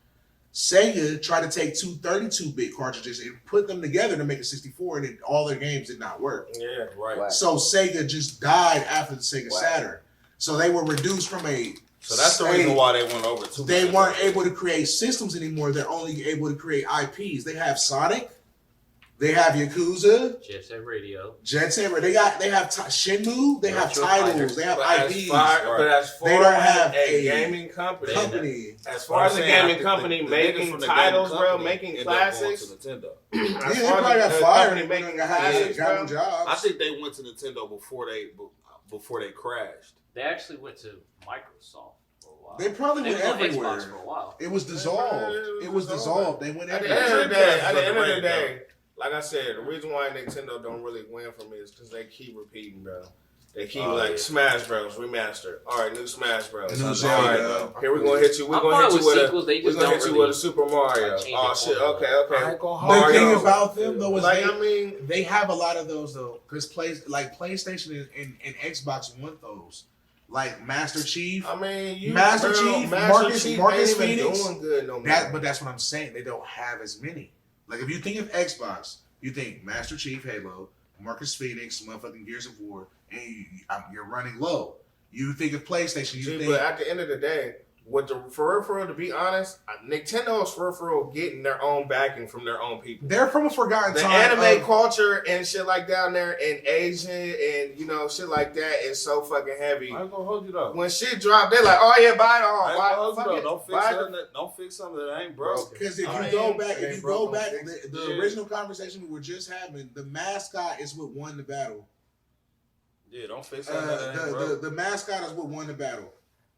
Sega tried to take two 32-bit cartridges and put them together to make a 64, and all their games did not work. Yeah, right. Wow. So Sega just died after the Sega Wow. Saturn. So they were reduced from a... So that's the reason why they went over to. They Nintendo. weren't able to create systems anymore. They're only able to create IPs. They have Sonic. They have Yakuza. Jet Set Radio. Jet Set. They have Shenmue. They have Virtual titles. Fighters. They have But IPs. but as far They don't as have a a gaming company, company. as far as a gaming company the niggas making from the titles, gaming bro, company making end up going classics. to Nintendo. Yeah, As they far as probably got a fired. company making classics, got no bro. jobs. I think they went to Nintendo before they crashed. They actually went to Microsoft for a while. They probably went were on everywhere. Xbox for a while. It was dissolved. It was dissolved. They went At the everywhere. end of the day, Dreamcast at was the end of the the day, like I said, the reason why Nintendo don't really win for me is because they keep repeating, bro. They keep Yeah. Smash Bros. Remastered. All right, new Smash Bros. New All Zelda. right, here we're gonna hit you. We're I'm gonna fine hit you with sequels. They We're just gonna don't hit you really with a Super Mario. change Oh it shit. for Okay. I Okay. ain't gonna The hold thing you. about them though is Like I mean, they have a lot of those though, because PlayStation and Xbox want those, like Master Chief. Master Chief, Marcus ain't Phoenix. even doing good no more. But that's what I'm saying. They don't have as many. Like if you think of Xbox, you think Master Chief, Halo, Marcus Phoenix, motherfucking Gears of War, and you're running low. You think of PlayStation, you think. But at the end of the day, what the for real, to be honest, Nintendo is for real getting their own backing from their own people. They're from a forgotten The time. anime culture and shit like down there in Asia and shit like that is so fucking heavy. I ain't gonna hold you though. When shit drop, they're like, "Oh yeah, buy it all." I ain't Why? gonna hold you Fuck though. it. Don't fix something that ain't broke. Because if I you mean, go back, it ain't broke, don't fix the it. original conversation we were just having, the mascot is what won the battle. Yeah, don't fix something that ain't broke. The mascot is what won the battle.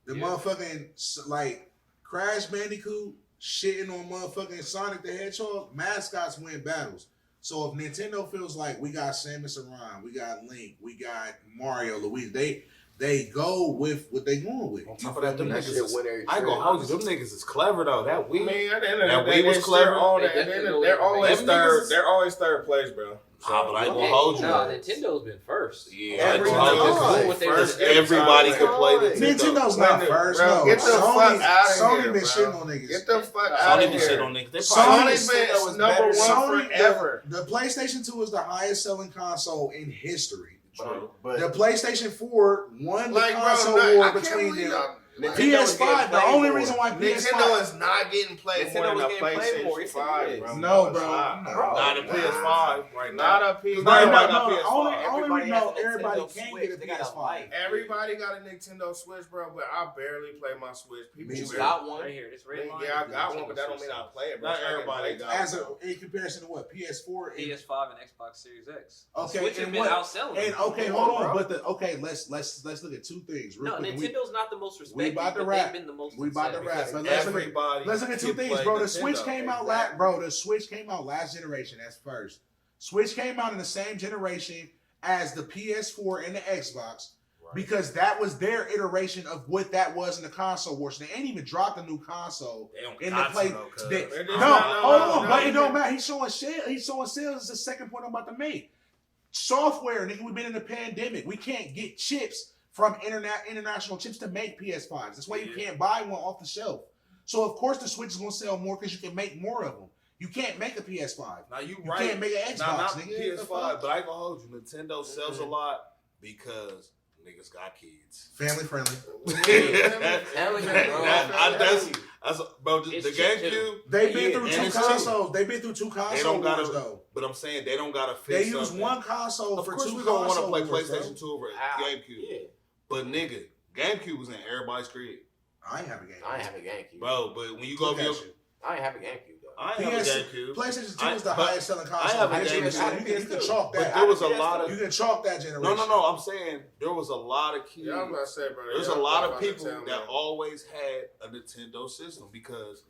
The motherfucking like Crash Bandicoot shitting on motherfucking Sonic the Hedgehog, mascots win battles. So if Nintendo feels like we got Samus Aran, we got Link, we got Mario, Luigi, they go with what they going with. On top of that, them That niggas shit is, went every I ain't gonna hold you. Them niggas is clever though. That I Wii. mean, at the end of That the day, Wii was they're clever. all They that. They're definitely always them third. niggas- They're always third place, bro. Ah, but I ain't gonna Okay, hold you. no, Nintendo's been first. Yeah, Every I told you. time. What they First, was- everybody every could play time. Nintendo. Nintendo's not Bro, first, bro, no. get the fuck Sony outta here, been bro. shitting on niggas. Get the fuck out Sony of been here. shit on niggas. They Sony's probably been number one Sony, forever. The PlayStation 2 is the highest selling console in history. But The PlayStation 4 won the Like, bro, console I war can't between believe them. y'all- PS5, the only reason why Nintendo PS5. is not getting played Nintendo more was than a getting played more. PlayStation Yes, it 5, is. bro. No, It's bro. not, No. bro. Nah, got a PS5 right now. Not a PS5. Not everybody No, got no, PS5. only Everybody we has know a Nintendo everybody can't Switch. get a They got a PS5. light. Everybody got a Nintendo Switch, bro, but I barely play my Switch. People Me You too. got one? Right here, this red line. Yeah, I is got the one, but that don't mean I play it, bro. Not It's like everybody in got Blake. As in comparison to what? PS4 and PS5 and Xbox Series X. Okay, Switch has and been what- outselling. and them. okay, hold on. But let's look at two things. Real No, quick. Nintendo's not the most respected. about to but wrap. they've been the most. We about to incentive. wrap. But Everybody. let's look at two can things, play bro. The Nintendo. Switch came out last, bro. The Switch came out last generation. That's first. Switch came out in the same generation as the PS4 and the Xbox. Because that was their iteration of what that was in the console wars. They ain't even dropped a new console They don't in the got play. to, though, cuz. They- It is no, not- hold on, no, but no, it don't no. matter. He's showing sales. He's showing sales. Is the second point I'm about to make. Software, nigga. We've been in the pandemic. We can't get chips from international chips to make PS5s. That's why you can't buy one off the shelf. So of course the Switch is gonna sell more because you can make more of them. You can't make a PS5. Now you You right. can't make an Xbox, Now, not nigga. PS5, but I ain't gonna hold you. Nintendo sells a lot because niggas got kids. Family friendly. Hell yeah, bro. That's bro. The It's cheap, GameCube. too. They've been through and two it's cheap. consoles. They've been through two They console don't gotta. wars though. But I'm saying they don't gotta They fix use something. one console Of for course, two we gonna want to console play wars, PlayStation bro. 2 over GameCube. Yeah. But nigga, GameCube was in everybody's crib, I ain't have a game. I ain't have a GameCube. bro. But when you go Look to your, at you. I ain't have a GameCube though. I ain't have a PS GameCube. PlayStation 2 I- is the but highest selling console. I have a in history, GameCube. so you can chalk But that. there was a lot of You can chalk that generation. no. I'm saying there was a lot of kids. Yeah, I'm about to say, bro. There's a y'all lot of about to people tell me. that always had a Nintendo system because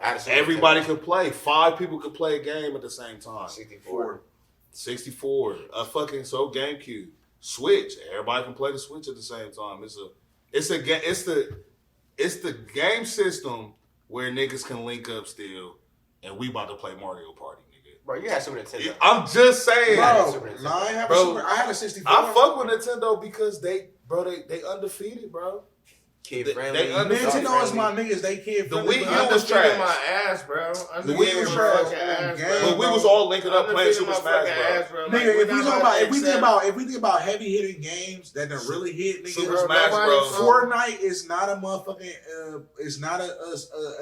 I had a Super everybody Nintendo. could play. 5 people could play a game at the same time. 64. 64, a fucking GameCube, Switch. Everybody can play the Switch at the same time. It's the game system where niggas can link up still, and we about to play Mario Party, nigga. Bro, you had Super Nintendo. I'm just saying. Bro, no, I ain't have a Bro, Super. I had a 64. I fuck with Nintendo because they undefeated, bro. Kid They- friendly. they under- Nintendo is my niggas. They kid The friendly. Wii but U I was just- trash. my ass, bro. The Wii U trash. But we was all linking up playing Super Smash Bros. Nigga, if we think about heavy hitting games that done really hit, nigga, Super Smash Bros. Fortnite is not a motherfucking. It's not a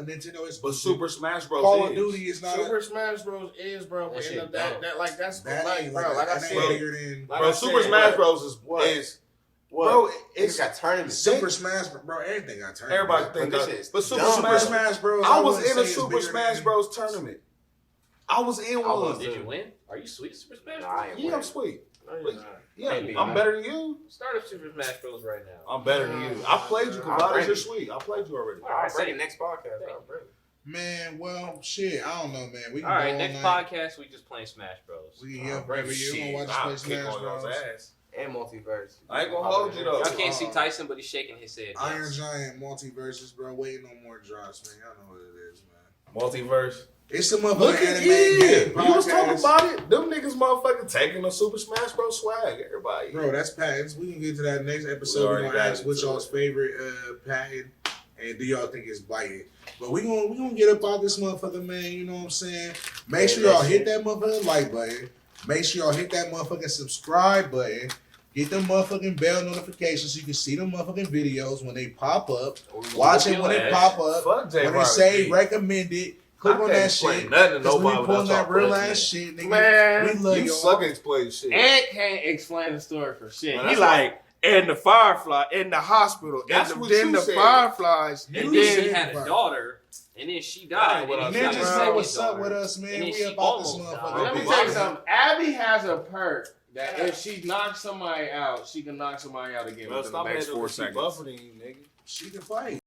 Nintendo. It's But Super Smash Bros. Call is. of Duty is not. Super Smash Bros. is, bro. That That, shit that like that's That like, ain't bro. Like I that said, ain't bigger than like Bro, I Super said, Smash what? Bros. is What? bro. It's It's got tournaments. Super Smash, bro. Everything got turned. everybody bro. think But this that. is But Super dumb, Super Smash. Smash Bros. I was wouldn't in say a is Super bigger Smash than- Bros. tournament. I was in I one. was Did you win? Are you sweet Super Smash? Nah, I ain't Yeah, I'm winning. sweet. No, you're not. Yeah, Can't be, I'm man. better than you. Start up Super Smash Bros. Right now. I'm better than you. I played you. I'm Provided ready. you're sweet. I played you already. All right, ready. Next podcast. I'm ready. Man, well, shit. I don't know, man. We can All go right, all next night. podcast we just playing Smash Bros. We can yell Oh, forever. You Shit, gonna watch I'll us kick play Smash on y'all's Bros. ass. And multiverse. I ain't gonna hold you, though. Y'all can't see Tyson, but he's shaking his head. Iron yes. Giant multiverses, bro. Waiting on more drops, man. Y'all know what it is, man. Multiverse. It's the motherfucking Look at anime it. game You was talking podcast. about it. Them niggas motherfucking taking the Super Smash Bros. Swag. Everybody. Bro, that's patents. We can get to that next episode. already We're gonna got ask it, what so- y'all's favorite patent and do y'all think it's biting. But we gonna get up out this motherfucker, man. You know what I'm saying? Make sure y'all hit that motherfucking like button. Make sure y'all hit that motherfucking subscribe button. Get them motherfucking bell notifications so you can see them motherfucking videos when they pop up. Watch it when they pop up. Fuck J. When they Robert say G. recommended, click on that shit. Nothing to Because we nobody pulling without that y'all real questioning. ass shit, nigga. Man, we love You y'all. suck at explaining shit. Ant can't explain the story for shit. Man, He that's like in the Firefly, in the hospital, That's and what then you the said. Fireflies, And and then she then had a daughter, and then she That died. ain't what and I then Ninja said. she say had a what's up daughter. with us, man. And then We she about this almost motherfucker. died. let me tell you something. Abby has a perk that if she knocks somebody out, she can knock somebody out again Bro, within the stop next making 4 she seconds. buffering you, nigga. She can fight.